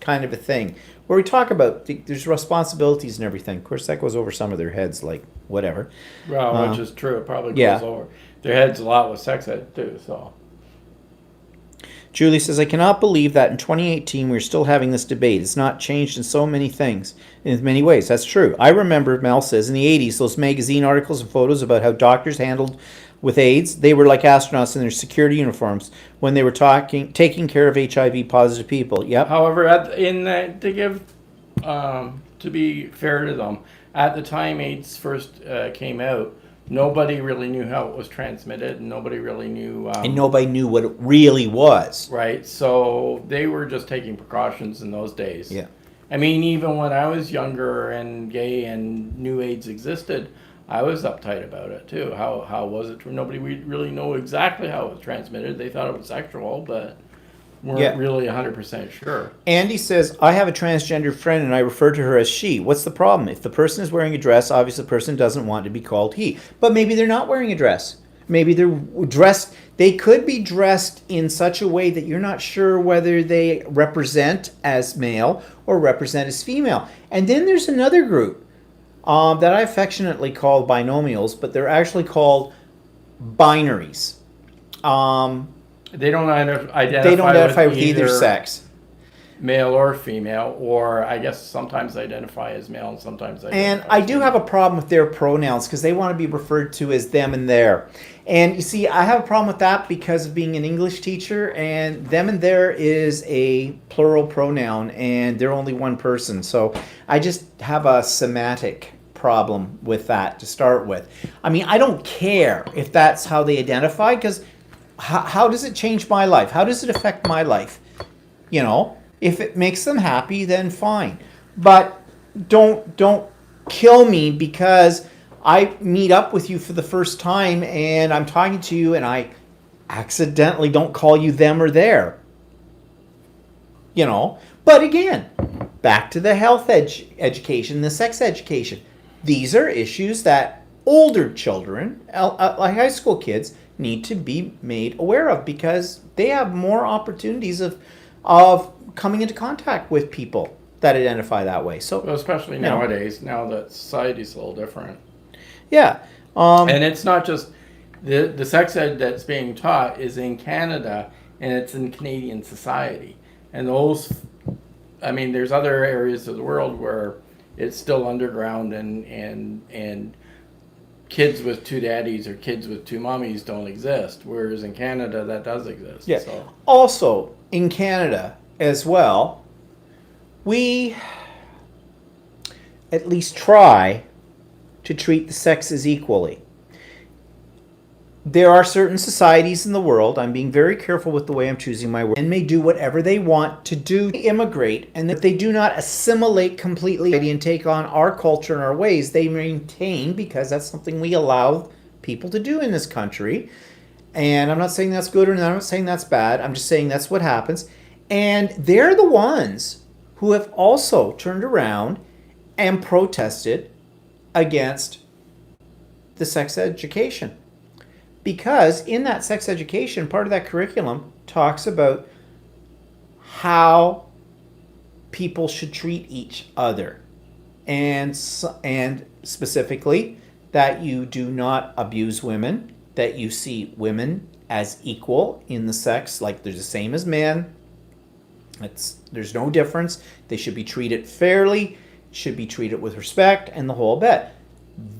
kind of a thing, where we talk about there's responsibilities and everything. Of course, that goes over some of their heads, like whatever. Well, which is true. It probably goes over their heads a lot with sex ed too. So Julie says, I cannot believe that in 2018 we're still having this debate. It's not changed in so many things, in many ways. That's true. I remember, Mel says, in the 80s, those magazine articles and photos about how doctors handled with AIDS, they were like astronauts in their security uniforms when they were taking care of HIV positive people. Yep. However, to be fair to them, at the time AIDS first came out, nobody really knew how it was transmitted, and nobody really knew... and nobody knew what it really was. Right, so they were just taking precautions in those days. Yeah. I mean, even when I was younger and gay and knew AIDS existed, I was uptight about it too. How was it? Nobody really know exactly how it was transmitted. They thought it was sexual, but weren't really 100% sure. Andy says, I have a transgender friend and I refer to her as she. What's the problem? If the person is wearing a dress, obviously the person doesn't want to be called he. But maybe they're not wearing a dress. Maybe they're dressed. They could be dressed in such a way that you're not sure whether they represent as male or represent as female. And then there's another group that I affectionately call binomials, but they're actually called binaries. They don't identify with either sex. Male or female, or I guess sometimes identify as male and sometimes identify And as I do female. have a problem with their pronouns because they want to be referred to as them and their. And you see, I have a problem with that because of being an English teacher, and them and their is a plural pronoun and they're only one person. So I just have a semantic problem with that to start with. I mean, I don't care if that's how they identify, because how does it change my life? How does it affect my life? If it makes them happy, then fine. But don't kill me because I meet up with you for the first time and I'm talking to you and I accidentally don't call you them or their. But again, back to the health education, the sex education. These are issues that older children, like high school kids, need to be made aware of because they have more opportunities of coming into contact with people that identify that way. So, well, especially nowadays, now that society's a little different. Yeah. And it's not just the sex ed that's being taught is in Canada and it's in Canadian society. And there's other areas of the world where it's still underground and kids with two daddies or kids with two mommies don't exist, whereas in Canada that does exist. Yeah. So. Also, in Canada as well, we at least try to treat the sexes equally. There are certain societies in the world, I'm being very careful with the way I'm choosing my words, and may do whatever they want to do to immigrate, and that they do not assimilate completely and take on our culture and our ways. They maintain, because that's something we allow people to do in this country, And I'm not saying that's good or I'm not saying that's bad. I'm just saying that's what happens. And they're the ones who have also turned around and protested against the sex education. Because in that sex education, part of that curriculum talks about how people should treat each other. And specifically that you do not abuse women, that you see women as equal in the sex, like they're the same as men. There's no difference. They should be treated fairly, should be treated with respect, and the whole bit.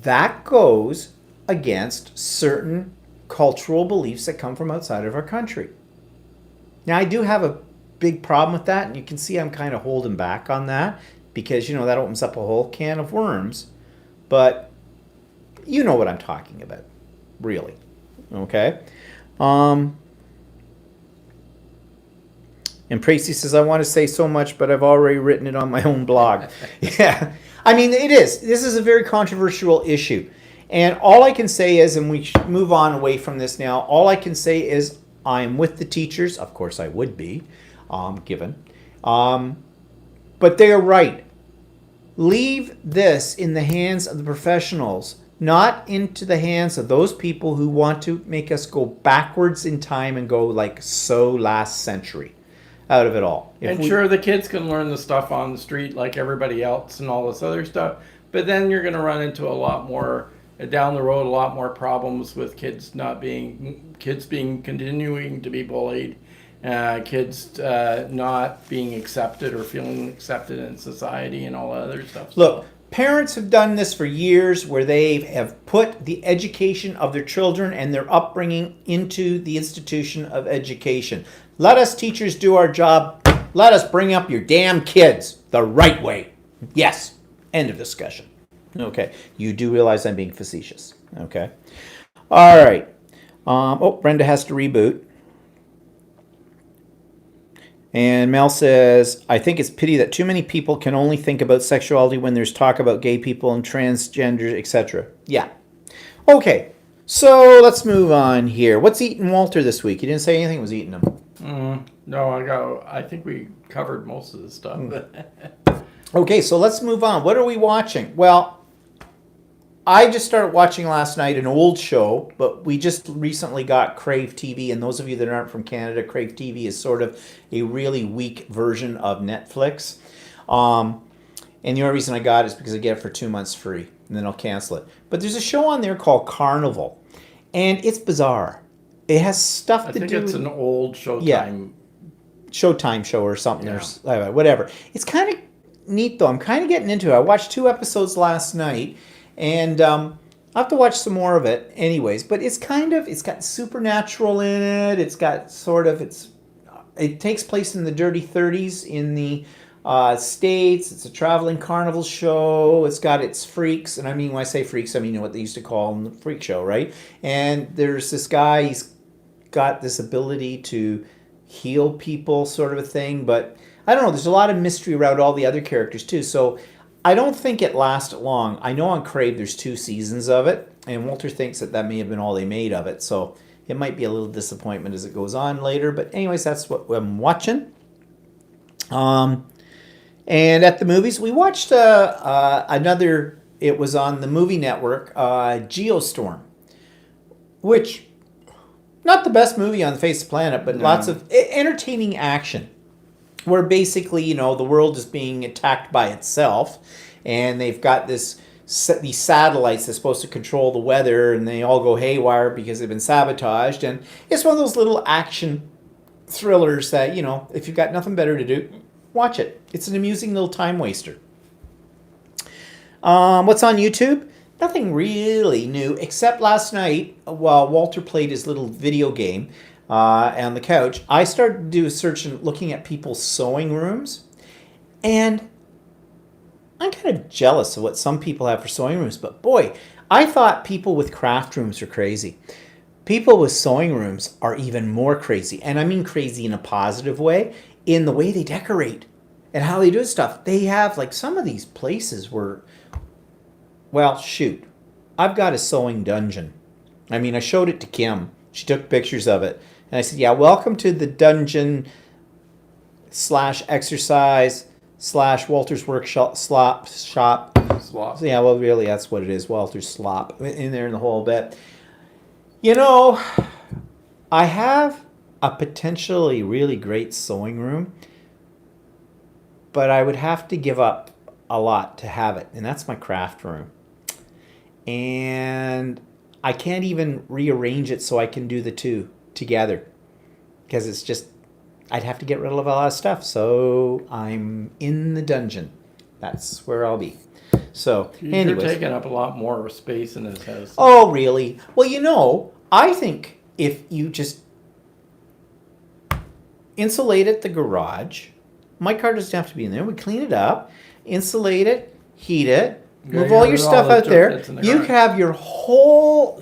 That goes against certain cultural beliefs that come from outside of our country. Now, I do have a big problem with that, and you can see I'm kind of holding back on that because, that opens up a whole can of worms. But you know what I'm talking about, really. Okay? And Tracy says, I want to say so much, but I've already written it on my own blog. Yeah. I mean, it is. This is a very controversial issue. And all I can say is, and we should move on away from this now, all I can say is I'm with the teachers. Of course I would be, given. But they are right. Leave this in the hands of the professionals, not into the hands of those people who want to make us go backwards in time and go like so last century out of it all. Sure, the kids can learn the stuff on the street like everybody else and all this other stuff, but then you're going to run into a lot more down the road, a lot more problems with kids continuing to be bullied, kids not being accepted or feeling accepted in society and all that other stuff. Look, parents have done this for years where they have put the education of their children and their upbringing into the institution of education. Let us teachers do our job. Let us bring up your damn kids the right way. Yes. End of discussion. Okay. You do realize I'm being facetious. Okay. All right. Brenda has to reboot. And Mel says, I think it's pity that too many people can only think about sexuality when there's talk about gay people and transgenders, etc. Yeah. Okay. So let's move on here. What's eating Walter this week? He didn't say anything was eating him. No, I think we covered most of the stuff. Okay, so let's move on. What are we watching? Well, I just started watching last night an old show, but we just recently got Crave TV, and those of you that aren't from Canada, Crave TV is sort of a really weak version of Netflix. And the only reason I got it is because I get it for 2 months free, and then I'll cancel it. But there's a show on there called Carnival, and it's bizarre. It has stuff to do with... I think it's an old Showtime... Yeah, Showtime show or something, or whatever. It's kind of neat, though. I'm kind of getting into it. I watched 2 episodes last night, and I'll have to watch some more of it anyways. But it's got supernatural in it. It's got it takes place in the dirty 30s in the States. It's a traveling carnival show. It's got its freaks. And I mean, when I say freaks, I mean what they used to call them, the freak show, right? And there's this guy, he's got this ability to heal people sort of a thing. But I don't know, there's a lot of mystery around all the other characters too. So I don't think it lasted long. I know on Crave there's 2 seasons of it, and Walter thinks that may have been all they made of it. So it might be a little disappointment as it goes on later. But anyways, that's what I'm watching. And at the movies, we watched another, it was on the movie network, Geostorm, which, not the best movie on the face of the planet, but lots of entertaining action. Where basically, the world is being attacked by itself, and they've got these satellites that's supposed to control the weather, and they all go haywire because they've been sabotaged. And it's one of those little action thrillers that, if you've got nothing better to do, watch it. It's an amusing little time waster. What's on YouTube? Nothing really new, except last night, while Walter played his little video game, on the couch, I started to do a search and looking at people's sewing rooms, and I'm kind of jealous of what some people have for sewing rooms, but boy, I thought people with craft rooms are crazy. People with sewing rooms are even more crazy, and I mean crazy in a positive way, in the way they decorate and how they do stuff. They have, like, some of these places where, well, shoot, I've got a sewing dungeon. I mean, I showed it to Kim She took pictures of it. And I said, yeah, welcome to the dungeon / exercise / Walter's workshop shop. Slop. So, yeah, well, really, that's what it is. Walter's slop in there in the whole bit. You know, I have a potentially really great sewing room, but I would have to give up a lot to have it, and that's my craft room. And I can't even rearrange it so I can do the two together, because it's just, I'd have to get rid of a lot of stuff. So I'm in the dungeon. That's where I'll be. So, You're taking up a lot more space in this house. Oh, really? Well, you know, I think if you just insulate it, the garage, my car doesn't have to be in there. We clean it up, insulate it, heat it, move all your stuff out there. You could have your whole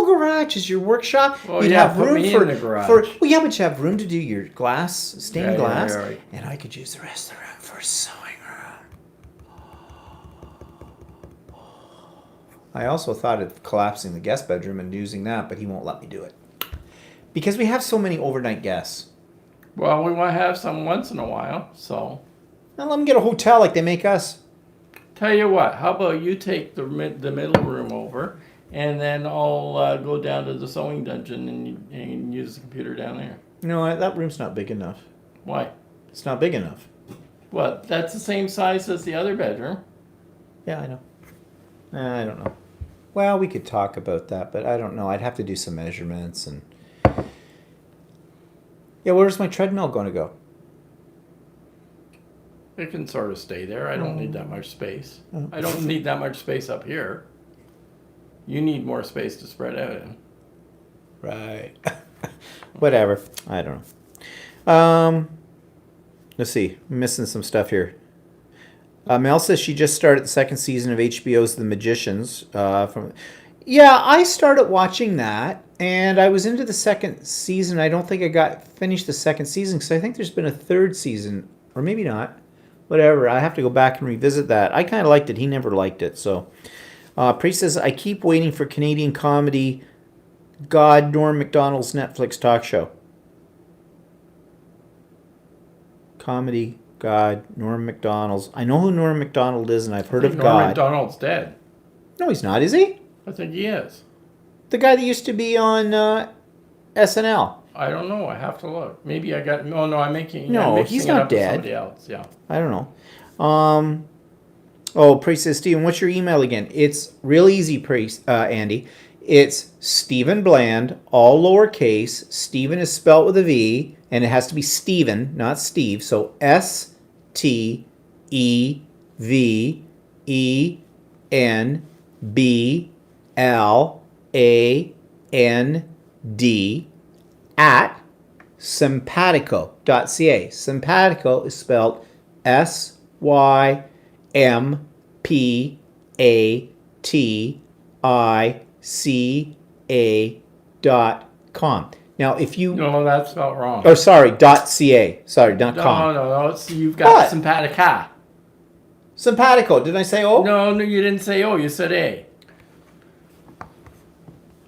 garage is your workshop. Well, You'd yeah, have put room me for in the garage. well, yeah, but you have room to do your glass, stained glass, right. and I could use the rest of the room for sewing room. I also thought of collapsing the guest bedroom and using that, but he won't let me do it because we have so many overnight guests. Well, we want to have some once in a while, so. Now let them get a hotel like they make us. Tell you what, how about you take the middle room over, and then I'll go down to the sewing dungeon and use the computer down there. You know what? That room's not big enough. Why? It's not big enough. What? That's the same size as the other bedroom. Yeah, I know. I don't know. Well, we could talk about that, but I don't know. I'd have to do some measurements and. Yeah, where's my treadmill going to go? It can sort of stay there. I don't need that much space. Oh. I don't need that much space up here. You need more space to spread out in. Right. Whatever. I don't know. Let's see. I'm missing some stuff here. Mel says she just started the second season of HBO's The Magicians. Yeah, I started watching that, and I was into the second season. I don't think I finished the second season because I think there's been a third season, or maybe not. Whatever. I have to go back and revisit that. I kind of liked it. He never liked it. So, Priest says, I keep waiting for Canadian comedy God Norm Macdonald's Netflix talk show. Comedy God Norm Macdonald's. I know who Norm Macdonald is, and I've heard of Norm God. Macdonald's dead. No, he's not, is he? I think he is. The guy that used to be on SNL. I don't know. I have to look. Maybe I got. Oh no, I'm making. No, I'm mixing he's it not up with dead. Somebody else. Yeah. I don't know. Oh, Priest says, Steven, what's your email again? It's real easy, Priest, Andy. It's Stephen Bland, all lowercase. Stephen is spelled with a V, and it has to be Stephen, not Steve. So STEVENBLAND at simpatico.ca. Simpatico is spelled SYMPATICA.com. Now, if you... No, that's spelled wrong. Oh, sorry, .ca. Sorry, .com. No. You've got What? Simpatica. Simpatico. Did I say O? No, you didn't say O. You said A.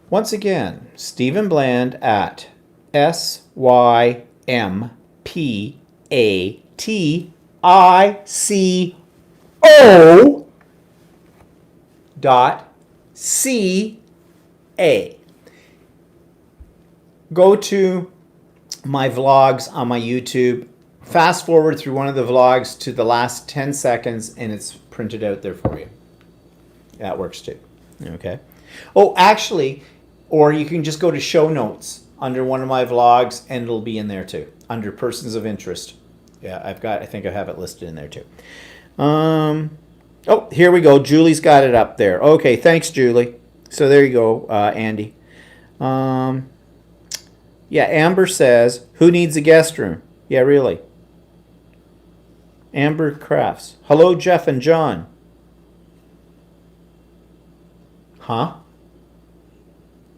Once again, Stephen Bland at SYMPATICO.ca. Go to my vlogs on my YouTube. Fast forward through one of the vlogs to the last 10 seconds, and it's printed out there for you. That works too. Okay. Oh, actually, or you can just go to show notes under one of my vlogs, and it'll be in there too, under persons of interest. Yeah, I think I have it listed in there too. Oh, here we go. Julie's got it up there. Okay, thanks, Julie. So there you go, Andy. Yeah, Amber says, who needs a guest room? Yeah, really. Amber Crafts. Hello, Jeff and John. Huh?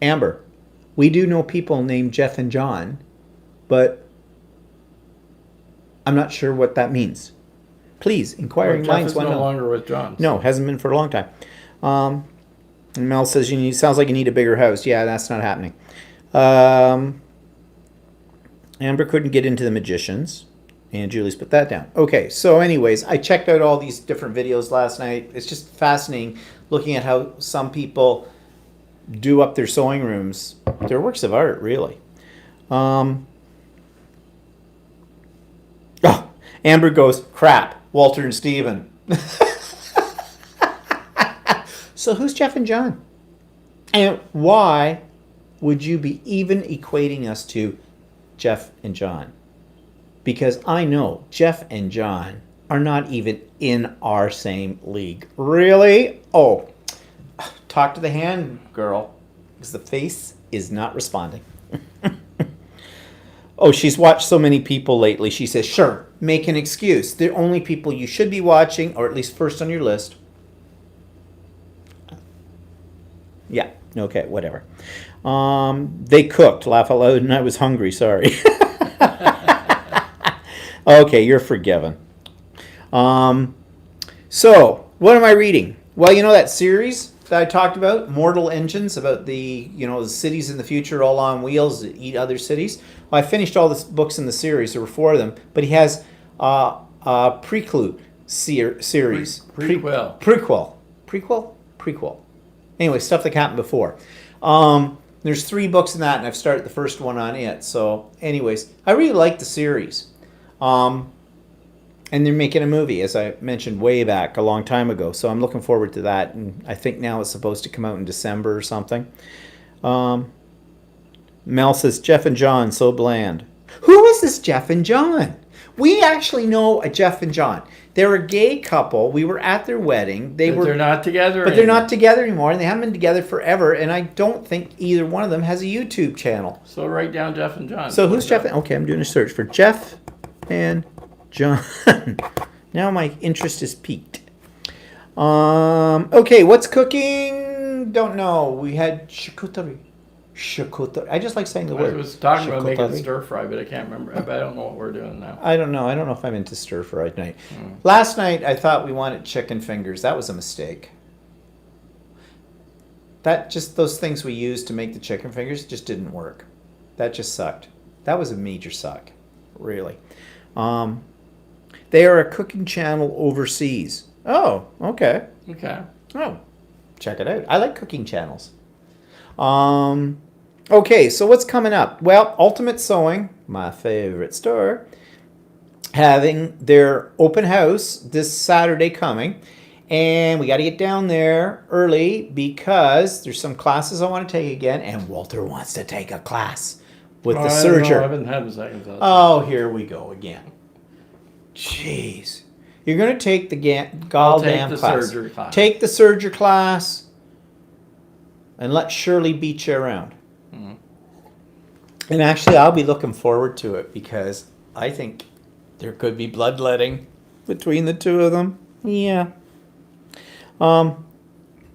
Amber, we do know people named Jeff and John, but I'm not sure what that means. Please, inquiring Jeff minds is want to no know. longer with John. No, hasn't been for a long time. And Mel says, sounds like you need a bigger house. Yeah, that's not happening. Amber couldn't get into the magicians. And Julie's put that down. Okay, so anyways, I checked out all these different videos last night. It's just fascinating looking at how some people do up their sewing rooms. They're works of art, really. Oh, Amber goes, crap, Walter and Steven. So who's Jeff and John? And why would you be even equating us to Jeff and John? Because I know Jeff and John are not even in our same league. Really? Oh, talk to the hand, girl, because the face is not responding. Oh, she's watched so many people lately. She says, sure, make an excuse. They're only people you should be watching, or at least first on your list. Yeah, okay, whatever. They cooked, laugh out loud, and I was hungry, sorry. Okay, you're forgiven. So, what am I reading? Well, you know that series that I talked about, Mortal Engines, about the, the cities in the future all on wheels that eat other cities? Well, I finished all the books in the series. There were 4 of them, but he has a prequel series. Prequel. Anyway, stuff that happened before. There's 3 books in that, and I've started the first one on it. So, anyways, I really like the series. And they're making a movie, as I mentioned way back a long time ago. So I'm looking forward to that. And I think now it's supposed to come out in December or something. Mel says, Jeff and John, so bland. Who is this Jeff and John? We actually know a Jeff and John. They're a gay couple. We were at their wedding. They're not together. But they're not together anymore, and they haven't been together forever. And I don't think either one of them has a YouTube channel. So write down Jeff and John. So who's Jeff? Okay, I'm doing a search for Jeff and John. Now my interest is piqued. Okay, what's cooking? Don't know. We had charcuterie. I just like saying the word. I was talking about making stir fry, but I can't remember. I don't know what we're doing now. I don't know. I don't know if I'm into stir fry tonight. Last night I thought we wanted chicken fingers. That was a mistake. Those things we used to make the chicken fingers just didn't work. That just sucked. That was a major suck, really. They are a cooking channel overseas. Oh, okay. Okay. Oh, check it out. I like cooking channels. Okay, so what's coming up? Well, Ultimate Sewing, my favorite store, having their open house this Saturday coming. And we got to get down there early because there's some classes I want to take again. And Walter wants to take a class with the serger. I haven't had a second thought. Oh, here we go again. Jeez. You're going to take the goddamn class. Serger class. Take the serger class and let Shirley beat you around. Mm-hmm. And actually, I'll be looking forward to it because I think there could be bloodletting between the two of them. Yeah. Or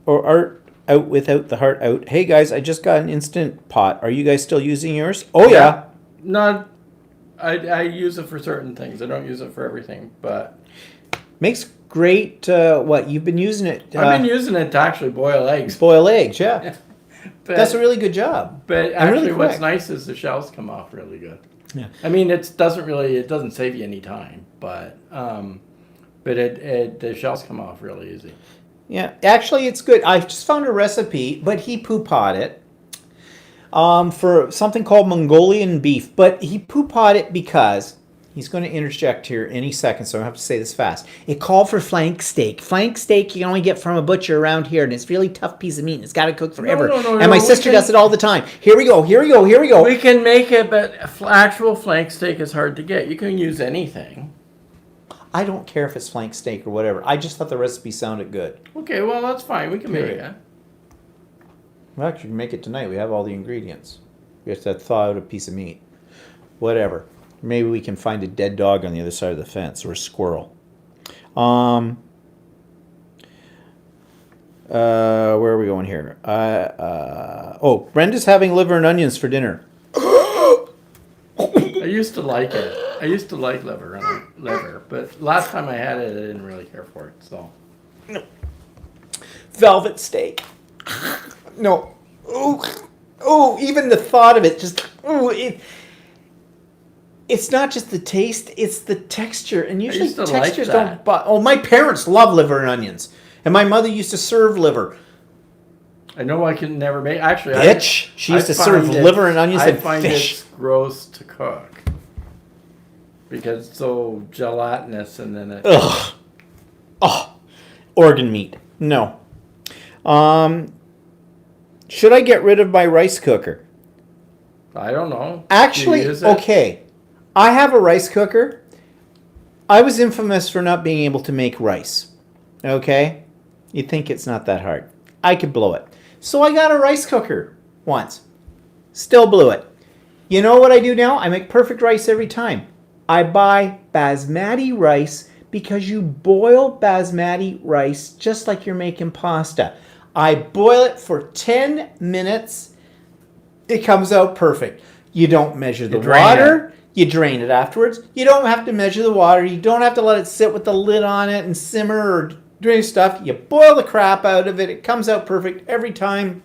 art out without the heart out. Hey guys, I just got an Instant Pot. Are you guys still using yours? Oh yeah. Not. I use it for certain things. I don't use it for everything, but makes great. What you've been using it? I've been using it to actually boil eggs. Boil eggs, yeah. But, that's a really good job. But actually, really what's nice is the shells come off really good. Yeah. I mean, it doesn't save you any time, but the shells come off really easy. Yeah, actually, it's good. I just found a recipe, but he poo-pawed it for something called Mongolian beef. But he poo-pawed it because he's going to interject here any second, so I have to say this fast. It called for flank steak. Flank steak you can only get from a butcher around here, and it's a really tough piece of meat, and it's got to cook forever. No, and my sister does it all the time. Here we go. We can make it, but actual flank steak is hard to get. You can use anything. I don't care if it's flank steak or whatever. I just thought the recipe sounded good. Okay, well, that's fine. We can make it. Well, actually, we can make it tonight. We have all the ingredients. We have to thaw out a piece of meat. Whatever. Maybe we can find a dead dog on the other side of the fence or a squirrel. Where are we going here? Brenda's having liver and onions for dinner. I used to like it. I used to like liver, but last time I had it, I didn't really care for it. So, no. Velvet steak. No. Ooh. Oh, even the thought of it, just, it's not just the taste, it's the texture. And usually used to like textures that. don't, oh, my parents love liver and onions. And my mother used to serve liver. I know I can never make. Actually, Bitch. She used to serve find liver and onions I and find fish. it's gross to cook because it's so gelatinous, and then it. Ugh. Oh, organ meat. No. Should I get rid of my rice cooker? I don't know. Actually, Do you use it? okay. I have a rice cooker. I was infamous for not being able to make rice. Okay? You'd think it's not that hard. I could blow it. So I got a rice cooker once. Still blew it. You know what I do now? I make perfect rice every time. I buy basmati rice because you boil basmati rice just like you're making pasta. I boil it for 10 minutes. It comes out perfect. You don't measure the water. You drain it afterwards. You don't have to measure the water. You don't have to let it sit with the lid on it and simmer or doing stuff. You boil the crap out of it. It comes out perfect every time.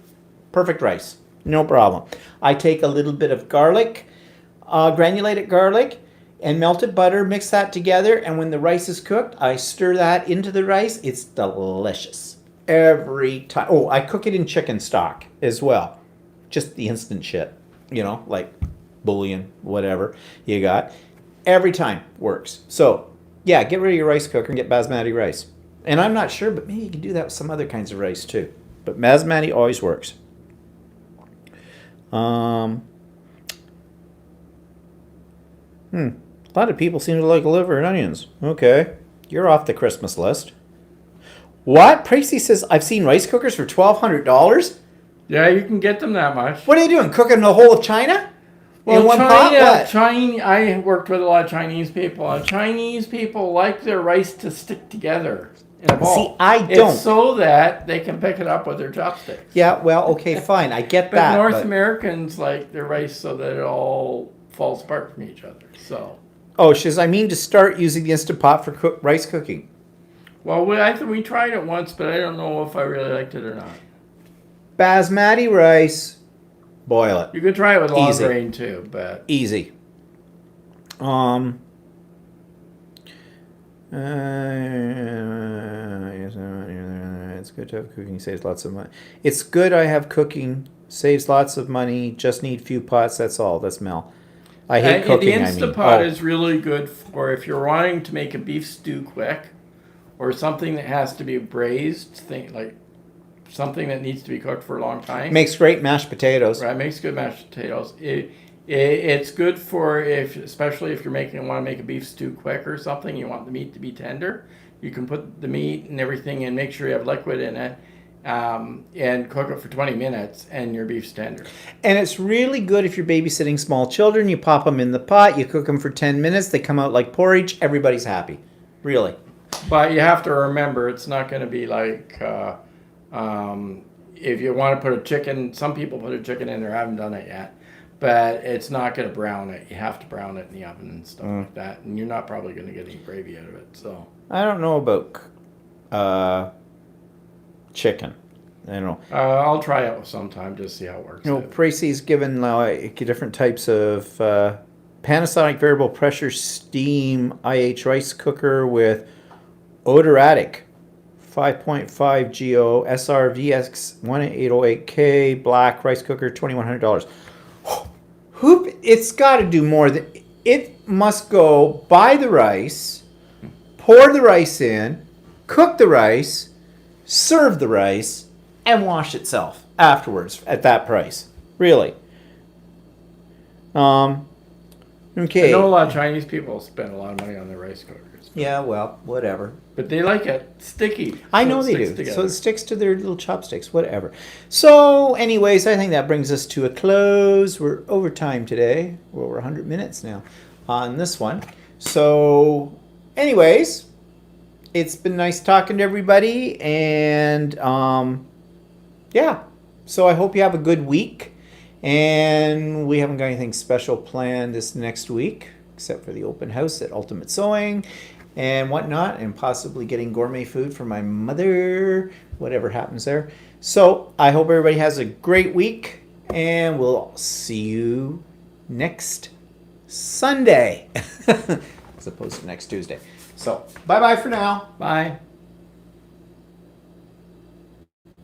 Perfect rice. No problem. I take a little bit of garlic, granulated garlic, and melted butter, mix that together, and when the rice is cooked, I stir that into the rice. It's delicious. Every time. Oh, I cook it in chicken stock as well. Just the instant shit. You know, like bouillon, whatever you got. Every time works. So, yeah, get rid of your rice cooker and get basmati rice. And I'm not sure, but maybe you can do that with some other kinds of rice too. But basmati always works. A lot of people seem to like liver and onions. Okay. You're off the Christmas list. What? Tracy says, I've seen rice cookers for $1,200? Yeah, you can get them that much. What are you doing? Cooking the whole of China? Well, in one pot? What? I worked with a lot of Chinese people. And Chinese people like their rice to stick together in a ball. See, I don't. It's so that they can pick it up with their chopsticks. Yeah, well, okay, fine. I get But that. North Americans like their rice so that it all falls apart from each other. So. Oh, she says, I mean to start using the Instant Pot for rice cooking. Well, we tried it once, but I don't know if I really liked it or not. Basmati rice, boil it. You could try it with long Easy. grain too, but Easy. It's good to have cooking, saves lots of money. It's good I have cooking, saves lots of money, just need few pots, that's all. That's Mel. I hate cooking, the Instant Pot is really good for if you're wanting to make a beef stew quick or something that has to be braised, like something that needs to be cooked for a long time. Makes great mashed potatoes. Right, makes good mashed potatoes. It's good for especially if want to make a beef stew quick or something. You want the meat to be tender. You can put the meat and everything and make sure you have liquid in it, and cook it for 20 minutes, and your beef's tender. And it's really good if you're babysitting small children. You pop them in the pot, you cook them for 10 minutes, they come out like porridge. Everybody's happy. Really. But you have to remember, it's not going to be like if you want to put a chicken. Some people put a chicken in there. I haven't done it yet. But it's not going to brown it. You have to brown it in the oven and stuff like that. And you're not probably going to get any gravy out of it. So I don't know about chicken. I don't know. I'll try it sometime, just see how it works. You know, Tracy's given different types of Panasonic variable pressure steam IH rice cooker with Odoradic 5.5 GO SRVX 1808K black rice cooker, $2,100. It's got to do more than it must go buy the rice, pour the rice in, cook the rice, serve the rice, and wash itself afterwards at that price. Really. Okay. I know a lot of Chinese people spend a lot of money on their rice cookers. Yeah, well, whatever. But they like it sticky. I so know it they sticks do. together. So it sticks to their little chopsticks, whatever. So, anyways, I think that brings us to a close. We're over time today. We're over 100 minutes now on this one. So, anyways, it's been nice talking to everybody. And, yeah. So I hope you have a good week. And we haven't got anything special planned this next week, except for the open house at Ultimate Sewing and whatnot, and possibly getting gourmet food for my mother, whatever happens there. So I hope everybody has a great week, And we'll see you next Sunday as opposed to next Tuesday. So, bye-bye for now. Bye.